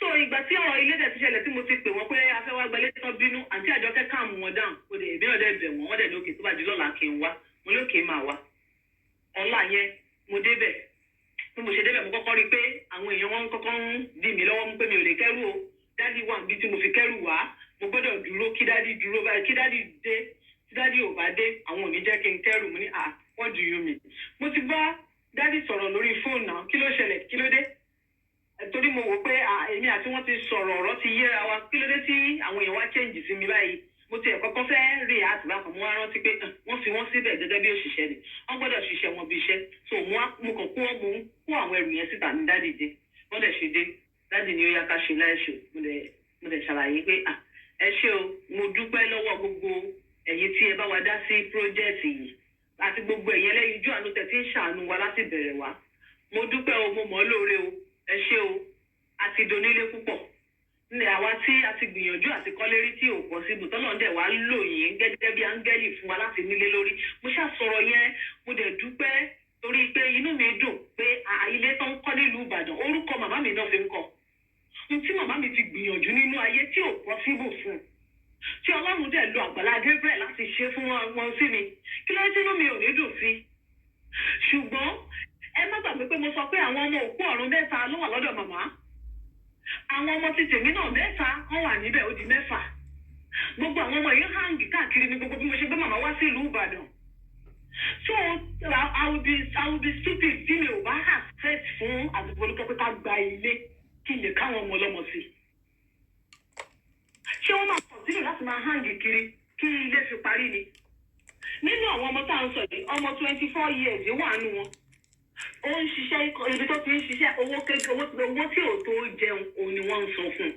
so ìgbà tí ọ̀rọ̀ ilé dẹ̀ ti ṣẹlẹ̀ tí mo ti pè wọ́n pé afẹ́ wá gbalẹ̀ tán bínú àǹtí Àjọkẹ́ káàmù wọn dáhùn kò dé èmi náà dẹ̀ bẹ̀ wọ́n dẹ̀ lókè tó bá di lọ́la kí n wá mo lókè máa wá ọ̀la yẹn mo débẹ̀ bí mo ṣe débẹ̀ mo kọ́kọ́ rí pé àwọn èèyàn wọn kọ́kọ́ ń dì mí lọ́wọ́ mú pé mi ò lè kẹ́rù o dádì wà níbi tí mo fi kẹ́rù wá mo gbọ́dọ̀ dúró kí dádì dúró báyìí kí dádì dé tí dádì ò bá dé àwọn ò ní jẹ́ kí n kẹ́rù mo ní what do you mean mo ti bá dádì sọ̀rọ̀ lórí fóònù náà kí ló ṣẹlẹ̀ kí ló dé torí mo wò pé èmi àti wọ́n ti sọ̀rọ̀ ọ̀rọ̀ ti yéra wa kí ló dé tí àwọn èèyàn wá change sí mi báyìí mo ti ẹ̀kọ́kọ́ fẹ́ rí àtìlákan mo wá rántí pé wọ́n fi wọ́n síbẹ̀ gẹ́gẹ́ bí òṣìṣẹ́ ni wọ́n gbọ́dọ̀ ṣiṣẹ́ wọn bí iṣẹ́ so mo kàn kó àwọn ẹrù yẹn síta ní dádì dé wọ́n dẹ̀ ṣe dé dádì ni ó yá ká ṣe láìṣò mo dẹ̀ ṣàlàyé pé ẹ ṣé o mo dúpẹ́ lọ́wọ́ gbogbo ẹ̀yin tí ẹ bá wa dá sí project yìí àti gbogbo ẹ̀yin ẹlẹ́yin ojú àánú tẹ̀ tí ń ṣàánú wa láti bẹ̀rẹ̀ wá mo dúpẹ́ o mo mọ̀ ọ́ lóore o ẹ ṣé o àti donílé púpọ̀ ní àwa tí a ti gbìyànjú àti kọ́lé rí tí ò pọ̀ sí ibùtọ́nà dẹ̀ wá lò yín gẹ́gẹ́ bí áńgẹ́lì fún wa láti nílé lórí mo ṣàsọ̀rọ̀ yẹn mo dẹ̀ dúpẹ́ torí pé inú mi dùn pé ilé tó ń kọ́ nílùú Ìbàdàn orúkọ màmá mi náà fi ń kọ́ tí màmá mi ti gbìyànjú nínú ayé tí ò possible fún tí Ọlọ́run dẹ̀ lo Àgbàlá Gabriel láti ṣe fún wọn sí mi kí ló tí inú mi ò ní dùn sí ṣùgbọ́n ẹ má gbàgbé pé mo sọ pé àwọn ọmọ òkú ọ̀run mẹ́ta ló wà lọ́dọ̀ màmá àwọn ọmọ ti tèmi náà mẹ́ta wọ́n wà níbẹ̀ ó di 6 gbogbo àwọn ọmọ yìí hàǹgì káàkiri ní gbogbo bí mo ṣe gbé màmá wá sí ìlú Ìbàdàn so I will be stupid tí mi ò bá accept fún àdìpolúkẹ́ pé ká gba ilé kí n lè káwọn ọmọ ọlọ́mọ sí ṣé wọ́n máa continue láti máa hàǹgì kiri kí ilé fi parí ni nínú àwọn ọmọ tá à ń sọ yìí ọmọ 24 years wà nù wọn ó ń ṣiṣẹ́ ibi tó ti ń ṣiṣẹ́ owó kékeré owó tí ò tó jẹun òun ni wọ́n ń san fún un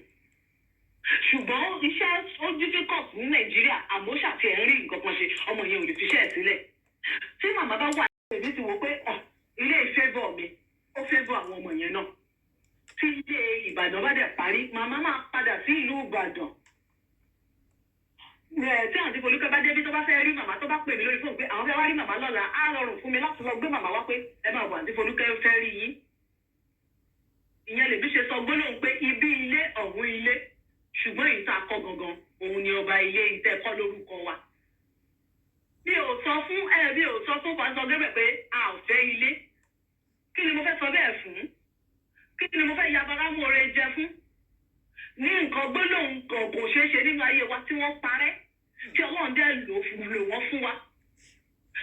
ṣùgbọ́n iṣẹ́ ó difficult ní Nàìjíríà àmọ́ ṣàti ẹ̀ ń rí nǹkan kan ṣe ọmọ yẹn ò lè fiṣẹ́ ẹ̀ sílẹ̀ tí màmá bá wà èmi ti wò pé ilé ìfẹ́bọ̀ mi ó fẹ́bọ̀ àwọn ọmọ yẹn náà tí ilé Ìbàdàn bá dẹ̀ parí màmá máa padà sí ìlú Ìbàdàn tí àǹtí Folúkẹ́ bá débi tó bá fẹ́ rí màmá tó bá pè mí lórí fóònù pé àwọn fẹ́ wá rí màmá lọ́la á rọrùn fún mi láti lọ gbé màmá wá pé ẹ máa bọ̀ àǹtí Folúkẹ́ fẹ́ rí yín ìyẹn lèmi ṣe sọ gbólóhùn pé ibi ilé ọ̀hún ilé ṣùgbọ́n èyí tá a kọ́ gangan òun ni ọba ilé ìtẹ́kọ́ lórúkọ wa mi ò sọ fún pásítọ̀ Gabriel pé a ò fẹ́ ilé kí ni mo fẹ́ sọ bẹ́ẹ̀ fún kí ni mo fẹ́ yabara mú oore jẹ fún ní nǹkan gbólóhùn kan kò ṣeé ṣe nínú ayé wa tí wọ́n parẹ́ tí Ọlọ́run dẹ̀ lò wọ́n fún wa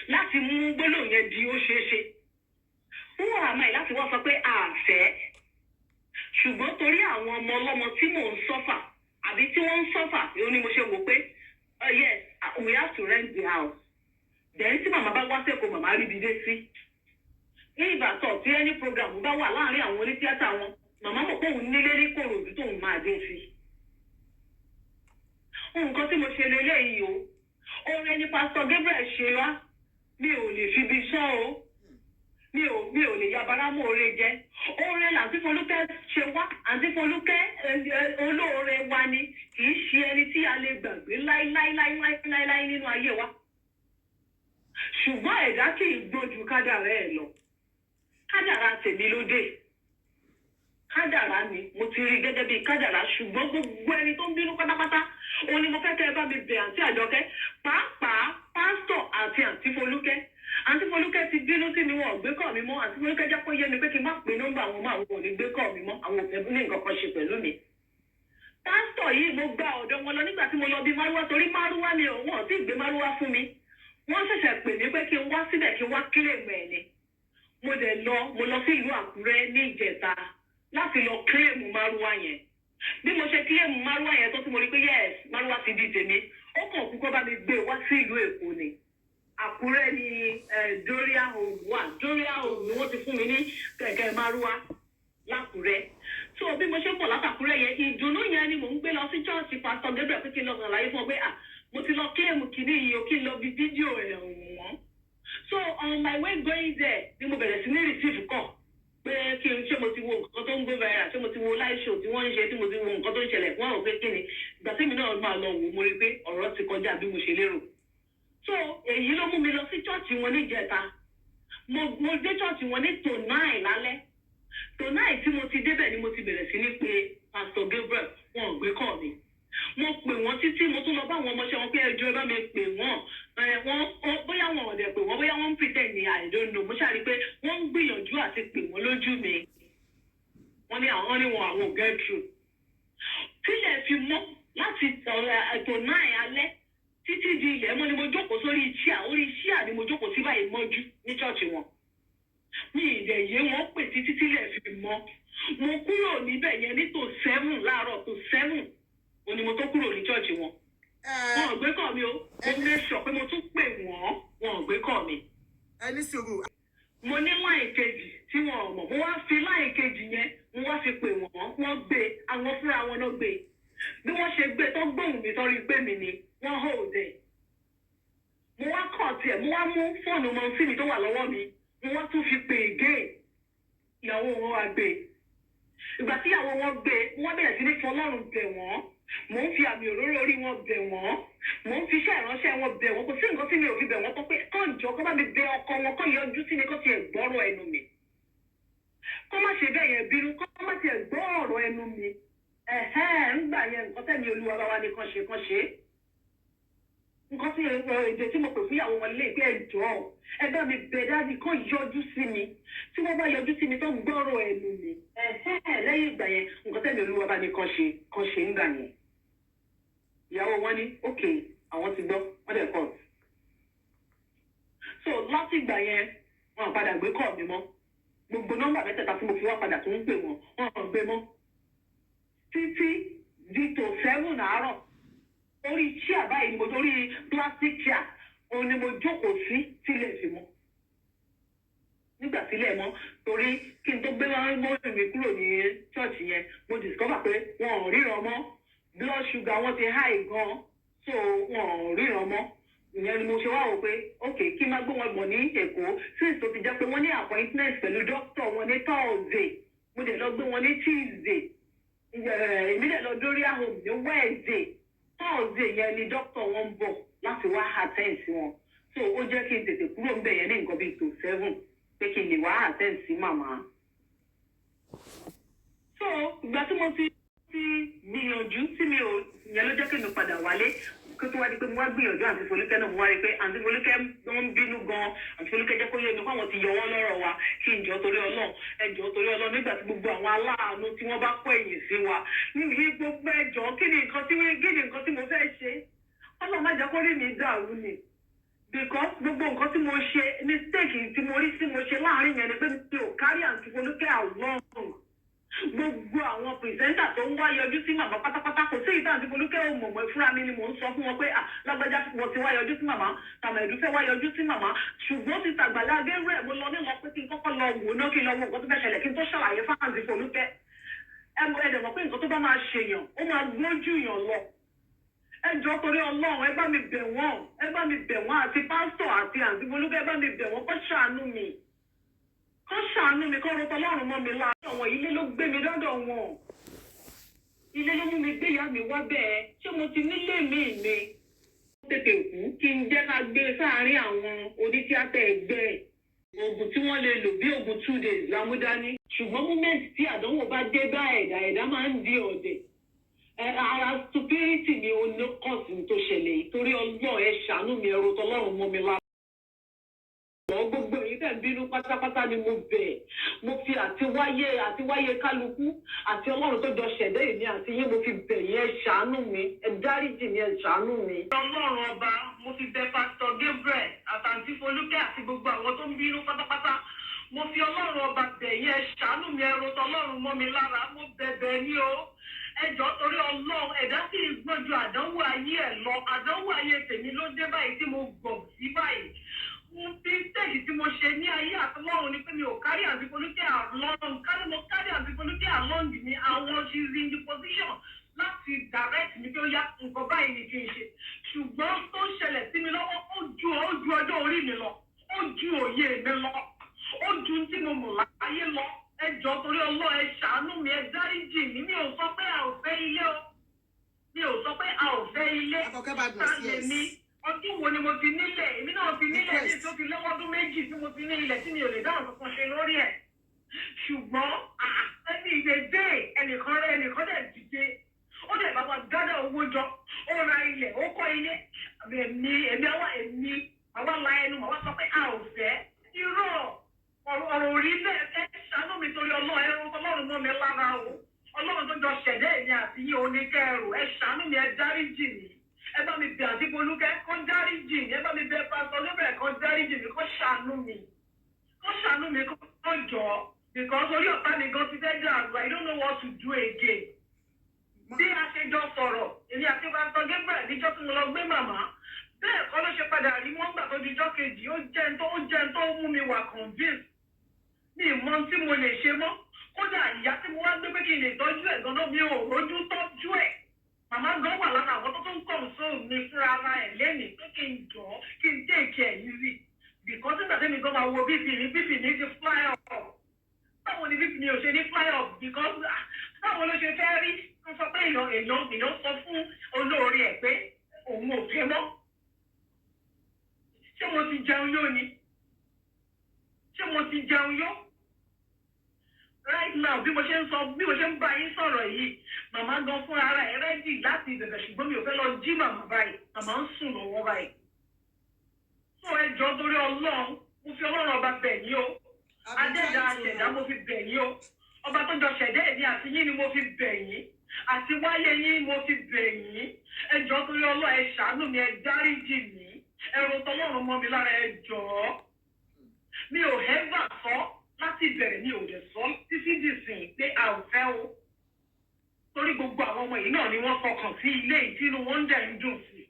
láti mú gbólóhùn yẹn di ó ṣeé ṣe fún àmọ́ láti wọ́n sọ pé a fẹ́ ṣùgbọ́n torí àwọn ọmọ ọlọ́mọ tí mò ń sọ́fà àbí tí wọ́n ń sọ́fà ni mo ṣe wò pé yes we have to rent the house then tí màmá bá wá sẹ́kọ̀ọ́ màmá rí ibi dé sí ìbàtọ̀ tí ẹni program bá wà láàárín àwọn onítíátà wọn màmá mọ̀ pé òun nílé ní Ìkòròdú tóun máa dé sí nǹkan tí mo ṣe lélẹ́yìí o oore ni pásítọ̀ Gabriel ṣe wá mi ò lè fi bí sọ́ o mi ò lè yabara mú oore jẹ oore làǹtí Folúkẹ́ ṣe wá àǹtí Folúkẹ́ olóore wa ni kì í ṣe ẹni tí a lè gbàgbé láíláí nínú ayé wa ṣùgbọ́n ẹ̀dá kì í gbójú kádàrá ẹ̀ lọ kádàrá tèmi ló dé kádàrá ni mo ti rí gẹ́gẹ́ bí kádàrá ṣùgbọ́n gbogbo ẹni tó ń bínú pátápátá òun ni mo fẹ́ kẹ́ ẹ bá mi bẹ̀ àǹtí Àjọkẹ́ pàápàá pásítọ̀ àti àǹtí Folúkẹ́ àǹtí Folúkẹ́ ti bínú sí mi wọn ò gbé kọ́ mi mọ́ àǹtí Folúkẹ́ jẹ́ kó yé mi pé kí n má pè nọ́mbà àwọn ọmọ àwọn ò ní gbé kọ́ mi mọ́ àwọn òfin ní nǹkan kan ṣe pẹ̀lú mi pásítọ̀ yìí mo gba ọ̀dọ̀ wọn lọ nígbà tí mo lọ bí márúwá torí márúwá ni òun ò tí ì gbé márúwá fún mi wọ́n ṣẹ̀ṣẹ̀ pè mí pé kí n wá síbẹ̀ kí n wá kílèmù ẹ̀ ni mo lọ sí ìlú Àkúrẹ́ ní ìjẹta láti lọ kílèmù márúwá yẹn bí mo ṣe kílèmù márúwá yẹn tó tí mo rí pé yes márúwá ti di tèmi ó kàn kú kó bá mi gbé wá sí ìlú Èkó ni Àkúrẹ́ ni Dóríà Home wà Dóríà Home ni wọ́n ti fún mi ní kẹ̀kẹ́ márúwá lákùrẹ́ so bí mo ṣe pọ̀ látàkúrẹ́ yẹn ìdùnnú yẹn ni mò ń gbé lọ sí chọ́ọ̀chì pásítọ̀ Gabriel pé kí n lọ sàn láyé fún ọ pé mo ti lọ kílèmù kìíní yìí o kí n lọ bí fídíò ẹ̀ wọ́n so on my way going there ni mo bẹ̀rẹ̀ sí ní receive call pé kí n ṣé mo ti wo nǹkan tó ń gbé viral ṣé mo ti wo live show tí wọ́n ń ṣe tí mo ti wo nǹkan tó ń ṣẹlẹ̀ fún àwọn pé kí ni ìgbà tí mi náà máa lọ wò mo rí pé ọ̀rọ̀ ti kọjá bí mo ṣe lérò so èyí ló mú mi lọ sí chọ́ọ̀chì wọn níjẹta mo dé chọ́ọ̀chì wọn ní tonight lálẹ́ tonight tí mo ti débẹ̀ ni mo ti bẹ̀rẹ̀ sí ní pé Pastor Gabriel wọn ò gbé kọ́ mi mo pè wọ́n títí mo tún lọ bá àwọn ọmọọṣẹ́ wọn pé ẹjọ́ ẹ bá mi pè wọ́n bóyá wọn ò dẹ̀ pè wọ́n bóyá wọ́n ń pretend ní I don't know mo ṣàrí pé wọ́n ń gbìyànjú àti pè wọ́n lójú mi wọ́n ní àwọn ò get through tílẹ̀ fi mọ́ láti ètò 9 alẹ́ títí di ilẹ̀ mọ́ ni mo jókòó sórí chair orí chair ni mo jókòó sí báyìí mọ́jú ní chọ́ọ̀chì wọn mi ìdẹ̀ yé wọn pè títí tílẹ̀ fi mọ́ mo kúrò níbẹ̀ yẹn ní tó 7 láàárọ̀ tó 7 òní mo tó kúrò ní chọ́ọ̀chì wọn. Wọn ò gbé kọ́ mi o mo lè sọ pé mo tún pè wọ́n wọn ò gbé kọ́ mi. Ẹni sùúrù. Mo ní láì kejì tí wọn ò mọ̀ mo wá fi láì kejì yẹn mo wá fi pè wọ́n gbé àwọn fúnra wọn náà gbé bí wọ́n ṣe gbé tó gbóhùn mi torí pé mi ni wọ́n hold ẹ̀. Mo wá kọ̀ tiẹ̀ mo wá mú fóònù mọ́ sí mi tó wà lọ́wọ́ mi mo wá tún fi pè again ìyàwó wọn wá gbé. Ìgbà tí ìyàwó wọn gbé wọ́n bẹ̀rẹ̀ sí ní fọlọ́run bẹ̀ wọ́n mo ń fi àmì òróró orí wọn bẹ̀ wọ́n mo ń fi iṣẹ́ ìránṣẹ́ wọn bẹ̀ wọ́n kò sí nǹkan tí mi ò fi bẹ̀ wọ́n tó pé kọ́ńjọ́ kó bá mi bẹ̀ ọkọ wọn kó yọjú sí mi kó tiẹ̀ gbọ́rọ̀ ẹnu mi kó má ṣe bẹ́ẹ̀ yẹn bínú kó má tiẹ̀ gbọ́ ọ̀rọ̀ ẹnu mi ńgbà yẹn nǹkan tẹ̀mí olúwa bá wa ní kàn ṣe nǹkan tí èdè tí mo pè fún ìyàwó wọn lè gbé ẹjọ́ ẹ bá mi bẹ̀ dáàbì kó yọjú sí mi tí wọ́n bá yọjú sí mi tó gbọ́rọ̀ ẹnu mi lẹ́yìn ìgbà yẹn nǹkan tẹ̀mí olúwa bá ní kàn ṣe ńgbà yẹn ìyàwó wọn ní ok àwọn ti gbọ́ wọ́n dẹ̀ kọ́ so láti ìgbà yẹn wọn padà gbé kọ́ mi mọ́ gbogbo nọ́mbà mẹ́tẹ̀ẹ̀ta tí mo fi wá padà tó ń pè wọ́n wọn gbé mọ́ títí di tó 7 àárọ̀ orí chair báyìí mo torí plastic chair òun ni mo jókòó sí tílẹ̀ fi mọ́ nígbà tílẹ̀ mọ́ torí kí n tó gbé mọ́rin mi kúrò ní ṣọ́ọ̀ṣì yẹn mo discover pé wọn ò ríran mọ́ blood sugar wọn ti high gan so wọn ò ríran mọ́ ìyẹn ni mo ṣe wá wò pé ok kí n má gbé wọn gbọ̀n ní Èkó since tó ti jẹ́ pé wọ́n ní appointment pẹ̀lú doctor wọn ní Thursday mo dẹ̀ lọ gbé wọn ní Tuesday èmi dẹ̀ lọ dórí àhùn ní Wednesday Thursday yẹn ni doctor wọn ń bọ̀ láti wá attend sí wọn so ó jẹ́ kí n tètè kúrò ń bẹ̀ yẹn ní nǹkan bíi tó 7 pé kí n lè wá attend sí màmá. So ìgbà tí mo ti gbìyànjú tí mi ò yẹn ló jẹ́ kí mi padà wálé kó tó wá di pé mo wá gbìyànjú àǹtí Folúkẹ́ náà mo wá rí pé àǹtí Folúkẹ́ wọ́n ń bínú gan àǹtí Folúkẹ́ jẹ́ kó yé mi fáwọn ti yọ wọ́n lọ́rọ̀ wa kí n jọ torí Ọlọ́run ẹjọ́ torí Ọlọ́run nígbà tí gbogbo àwọn aláàánú tí wọ́n bá kó ẹ̀yìn sí wa níbi gbogbo ẹjọ́ kí ni nǹkan tí mo fẹ́ ṣe Ọlọ́run má jẹ́ kó rí mi dàrú ni because gbogbo nǹkan tí mo ṣe mistake tí mo rí tí mo ṣe láàrin yẹn ni pé mi ò kárí àǹtí Folúkẹ́ along gbogbo àwọn pìrìsẹ́ńtà tó ń wá yọjú sí màmá pátápátá kò sí ìtàn àti Folúkẹ́ ò mọ̀mọ́ ìfúra mi ni mò ń sọ fún wọn pé lágbájá wọ́n ti wá yọjú sí màmá tàmẹ̀dù fẹ́ wá yọjú sí màmá ṣùgbọ́n ti tàgbàlá Gabriel mo lọ nílọ pé kí n kọ́kọ́ lọ wò ná kí n lọ wo nǹkan tó fẹ́ ṣẹlẹ̀ kí n tó ṣàlàyé fún àǹtí Folúkẹ́ ẹ̀dẹ̀ mọ̀ pé nǹkan tó bá máa ṣèyàn ó máa gbójú yàn lọ ẹ jọ̀ọ́ torí Ọlọ́run ẹ bá mi bẹ̀ wọ́n àti pásítọ̀ àti àǹtí Folúkẹ́ ẹ bá mi bẹ̀ wọ́n kó ṣàánú mi kọ́ rọ́tọ́ lọ́rùn mọ́ mi láàárọ̀ àwọn ilé ló gbé mi lọ́dọ̀ wọn ilé ló mú mi gbé ìyá mi wá bẹ́ẹ̀ ṣé mo ti nílé mi ni ó tètè kú kí n jẹ́ ká gbé sáàárín àwọn onítíátà ẹgbẹ́ oògùn tí wọ́n lè lò bí oògùn 2 days lámúdání ṣùgbọ́n moment tí àdánwò bá dé bá ẹ̀dá máa ń di ọ̀dẹ̀ ara stupidity ni oníkọ̀sì tó ṣẹlẹ̀ yìí torí Ọlọ́run ẹ ṣàánú mi ẹ rọ́tọ́ lọ́rùn mọ́ mi láàárọ̀ gbogbo èyí tẹ̀ ń bínú pátápátá ni mo bẹ̀ mo fi àtiwáyé kálukú àti Ọlọ́run tó jọ ṣẹ̀dá èmi àti yín mo fi bẹ̀ yín ẹ ṣàánú mi ẹ dáríjì mi ẹ ṣàánú mi. Ọlọ́run ọba mo fi bẹ̀ pásítọ̀ Gabriel àtàǹtí Folúkẹ́ àti gbogbo àwọn tó ń bínú pátápátá mo fi Ọlọ́run ọba bẹ̀ yín ẹ ṣàánú mi ẹ rọ̀tọ̀ Ọlọ́run mọ́ mi lára mo bẹ̀bẹ̀ ní o ẹ jọ̀ọ́ torí Ọlọ́run ẹ̀dá sì gbọ́njú àdánwò ayé ẹ̀ lọ àdánwò ayé tèmi ló dé báyìí tí mo gbọ̀ sí báyìí bí stéèjì tí mo ṣe ní ayé àtọlọ́run ni pé mi ò kárí àǹtí Folúkẹ́ along kárí mo kárí àǹtí Folúkẹ́ along ni àwọn she is in the position láti direct mi pé ó yá nǹkan báyìí ni kí n ṣe ṣùgbọ́n tó ṣẹlẹ̀ sí mi lọ́wọ́ ó ju ọjọ́ orí mi lọ ó ju òye mi lọ ó ju tí mo mọ̀ láyé lọ ẹ jọ̀ọ́ torí Ọlọ́run ẹ ṣàánú mi ẹ dáríjì mi mi ò sọ pé a ò fẹ́ ilé o mi ò sọ pé a ò fẹ́ ilé sáyé mi ọdún wo ni mo ti nílẹ̀ èmi náà ti nílẹ̀ ní tó fi lọ́wọ́dún méjì tí mo ti ní ilẹ̀ tí mi ò lè dáhùn kankan ṣe lórí ẹ̀ ṣùgbọ́n ẹni ìdèdè ẹnìkan dẹ̀ dìde ó dẹ̀ bá wa gádà owó jọ ó ra ilẹ̀ ó kọ́ ilé èmi àwa la ẹnu àwa sọ pé a ò fẹ́ irọ́ ọ̀rọ̀ orílẹ̀ ẹ ṣàánú mi torí Ọlọ́run mọ́ mi lára o Ọlọ́run tó jọ ṣẹ̀dá èmi àti yín oníkẹ́rù ẹ ṣàánú mi ẹ dáríjì mi ẹ bá mi bẹ̀ àti Folúkẹ́ kó dáríjì mi ẹ bá mi bẹ̀ pásítọ̀ Gabriel kó dáríjì mi kó ṣàánú mi kó ṣàánú mi kó jọ because orí ọ̀tá mi gan ti fẹ́ dàrú I don't know what to do again. Bí a ṣe jọ sọ̀rọ̀ èmi àti pásítọ̀ Gabriel níjọ́ tí mo lọ gbé màmá bẹ́ẹ̀ kọ́ ló ṣe padà rí wọ́n gbà tó di ijọ́ kejì ó jẹ́ tó mú mi wà convince ní ìmọ̀ tí mo lè ṣe mọ́ kódà ìyá tí mo wá gbé pé kí n lè tọ́jú ẹ̀ gan-an mi ò rójú tọ́jú ẹ̀ màmá gan wà lára àwọn tó tún console mi fúnra ara ẹ̀ lẹ́nìí pé kí n jọ kí n take ẹ̀ easy because nígbà tí mi gan máa wo bp mi ti fly up báwo ni bp mi ò ṣe ní fly up because báwo ló ṣe fẹ́ rí wọ́n sọ pé èèyàn sọ fún olóore ẹ̀ pé òun ò fẹ́ mọ́ ṣé mo ti jẹun yó ni ṣé mo ti jẹun yó right now bí mo ṣe ń bá yín sọ̀rọ̀ yìí màmá gan fúnra ara ẹ̀ rẹ́dì láti bẹ̀bẹ̀ ṣùgbọ́n mi ò fẹ́ lọ jí màmá báyìí màmá ń sùn lọ́wọ́ báyìí fún ẹjọ́ torí Ọlọ́run mo fi Ọlọ́run ọba bẹ̀ yín o adẹ́dà àṣẹ̀dá mo fi bẹ̀ yín o ọba tó jọ ṣẹ̀dá èmi àti yín ni mo fi bẹ̀ yín àti wáyé yín mo fi bẹ̀ yín ẹjọ́ torí Ọlọ́run ẹ ṣàánú mi ẹ dáríjì mi ẹ̀rọ tọlọ́run mọ́ mi lára ẹ jọ̀ọ́ mi ò hẹ́gbà sọ láti bẹ̀rẹ̀ mi ò dẹ̀ sọ títí dìsìn pé a ò fẹ́ o torí gbogbo àwọn ọmọ yìí náà ni wọ́n fọkàn sí ilé ìtinú wọn dẹ̀ ń dùn sí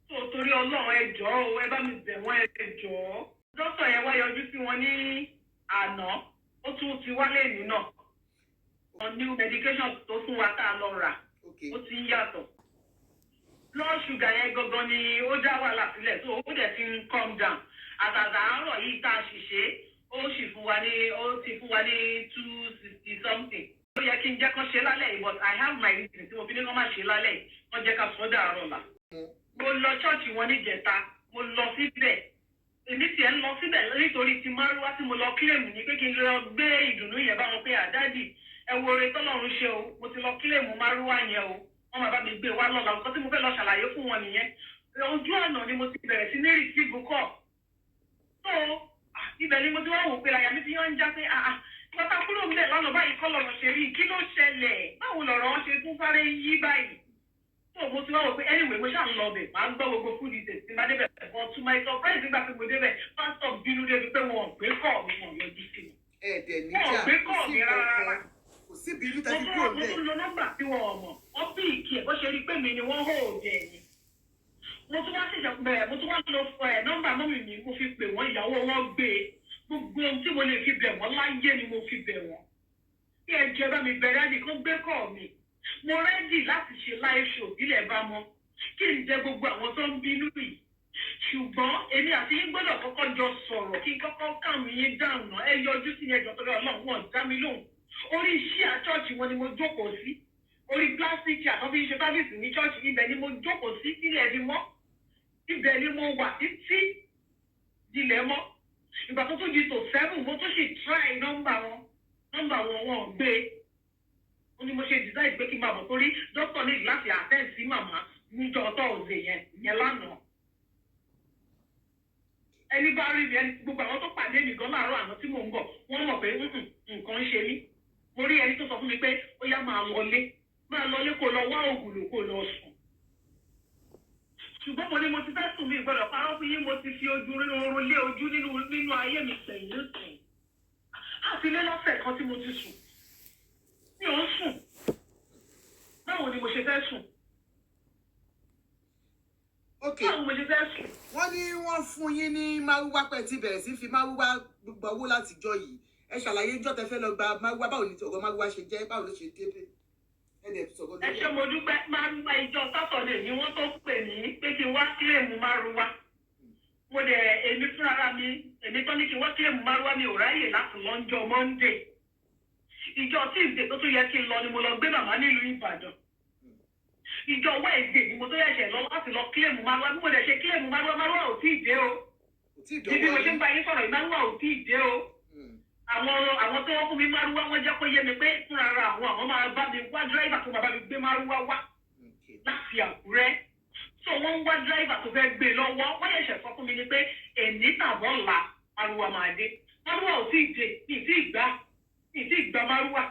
tó torí Ọlọ́run ẹ jọ̀ọ́ o ẹ bá mi bẹ̀ wọ́n ẹ jọ̀ọ́ dókítà yẹn wá yọjú sí wọn ní àná ó tún ti wálé ìlú náà wọn new medication tó fún wa tá a lọ rà ó ti ń yàtọ̀ blood sugar yẹn gangan ni ó dá wàhálà sílẹ̀ tó ó dẹ̀ ti ń calm down àtàtà àárọ̀ yìí tá a ṣiṣẹ́ ó ti fún wa ní 260 something ó yẹ kí n jẹ́ kán ṣe lálẹ́ yìí but I have my reason tí mo fi ní kán má ṣe lálẹ́ yìí wọ́n jẹ́ ká sọ́dọ̀ àárọ̀ là. mo lọ ṣọ́ọ̀ṣì wọn níjẹta mo lọ síbẹ̀ èmi tiẹ̀ ń lọ síbẹ̀ nítorí ti márúwá tí mo lọ kílèmù ní pé kí n lọ gbé ìdùnnú yẹn bá wọn pé àdádì ẹ wo oore tọ́lọ́run ṣe o mo ti lọ kílèmù márúwá yẹn o wọ́n máa bá mi gbé wá lọ́la nǹkan tí mo fẹ́ lọ ṣàlàyé fún wọn nìyẹn ojú ọ̀nà ni mo ti bẹ̀rẹ̀ sí ní rìsíìfù kọ̀ tó ibẹ̀ ni mo ti wá wò pé àyà mi ti yán ń já pé pátá kúrò nílẹ̀ lánàá báyìí kọ́ lọ́rọ̀ ṣe rí kí ló ṣẹlẹ̀ báwo lọ̀rọ̀ wọn ṣe tún sáré yí báyìí tó mo ti wá wò pé anyway mo ṣáà ń lọ bẹ̀ máa ń gbọ́ gbogbo food details tí máa débẹ̀ but to my surprise nígbà tí mo débẹ̀ pásítọ̀ bínú débi pé wọn ò gbé kọ́ mi wọn yọjú sí mi wọn ò gbé kọ́ mi rárá kò sí bínú tàbí kúrò mo tún lo nọ́mbà tí wọn ò mọ̀ wọ́n bí ìkí ẹ̀ bó ṣe rí pé mi ni wọ́n hó òde ẹ̀yìn mo tún wá ṣèṣẹ̀ bẹ̀rẹ̀ mo tún wá lo nọ́mbà mọ́mì mi mo fi pè wọ́n ìyàwó wọn gbé gbogbo ohun tí mo lè fi bẹ̀ wọ́n láyé ni mo fi bẹ̀ wọ́n kí ẹ jẹ́ bá mi bẹ̀rẹ̀ àdì kó gbé kọ́ mi mo rẹ́dì láti ṣe live show ìbílẹ̀ bá mọ́ kí n jẹ gbogbo àwọn tó ń bínú yìí ṣùgbọ́n èmi àti yín gbọ́dọ̀ kọ́kọ́ jọ sọ̀rọ̀ kí n kọ́kọ́ kàmú yín dáhùn náà ẹ yọjú sí yẹn jọ torí Ọlọ́run wọn dá mi lóhùn orí iṣẹ́ àchọ́ọ̀chì wọn ni mo jókòó sí orí pílásíìkì àtọ́bí iṣẹ́ sáfíìsì ní chọ́ọ̀chì ibẹ̀ ni mo jókòó sí sílẹ̀ ẹni mọ́ ibẹ̀ ni mo wà títí dilẹ̀ mọ́ ìgbà tó tún di tò 7 mo tún sì try nọ́mbà wọn gbé ó ní mo ṣe decide pé kí n máa bọ̀ torí dókítà ní láti attend sí màmá níjọ́ Thursday yẹn lánàá ẹni bá rí mi ẹni gbogbo àwọn tó pàdé mi gan láàárọ̀ àná tí mò ń bọ̀ wọ́n mọ̀ pé nǹkan ń ṣe mí mo rí ẹni tó sọ fún mi pé ó yá máa lọlé kó lọ wá òògùn lò kó lọ sùn ṣùgbọ́n mo ní mo ti fẹ́ sùn mi gbọ́dọ̀ parọ́ fún yín mo ti fi ojú rírun lé ojú nínú ayé mi sẹ́yìn sìn àti lé lọ́sẹ̀ kan tí mo ti sùn mi ò ń sùn báwo ni mo ṣe fẹ́ sùn báwo mo ṣe fẹ́ sùn. wọ́n ní wọ́n fún yín ní márúwá pẹ̀ tí bẹ̀rẹ̀ sí fi márúwá gbogbo owó látijọ́ yìí ẹ ṣàlàyé ìjọ́ tẹ́ fẹ́ lọ gba márúwá báwo ni ọ̀rọ̀ márúwá ṣe jẹ́ báwo ló ṣe débè ẹ ṣe mo dúpẹ́ márúwá ìjọ sátọ̀dẹ̀ ni wọ́n tó pè mí pé kí n wá kílèmù márúwá mo dẹ̀ èmi fúnra mi èmi tó ní kí n wá kílèmù márúwá mi ò ráyè láti lọ́jọ́ Monday ìjọ Tuesday tó tún yẹ kí n lọ ni mo lọ gbé màmá nílùú Ìbàdàn ìjọ Wednesday ni mo tó yẹ̀ṣẹ̀ lọ láti lọ kílèmù márúwá bí mo dẹ̀ ṣe kílèmù márúwá ò tí ì dé o bí mo ṣe ń bá yín sọ̀rọ̀ márúwá ò tí ì dé o àwọn tó wọ́n fún mi márúwá wọ́n jẹ́ kó yé mi pé fúnra ra àwọn máa bá mi wá dírẹ́fà tó máa bá mi gbé márúwá wá láti Àkúrẹ́ so wọ́n ń wá dírẹ́fà tó fẹ́ gbé lọ́wọ́ wọ́n yẹ̀ṣẹ̀ sọ fún mi ni pé èní tàbọ̀ ńlá márúwá máa dé márúwá ò tí ì dé ní ìtì ìgbà márúwá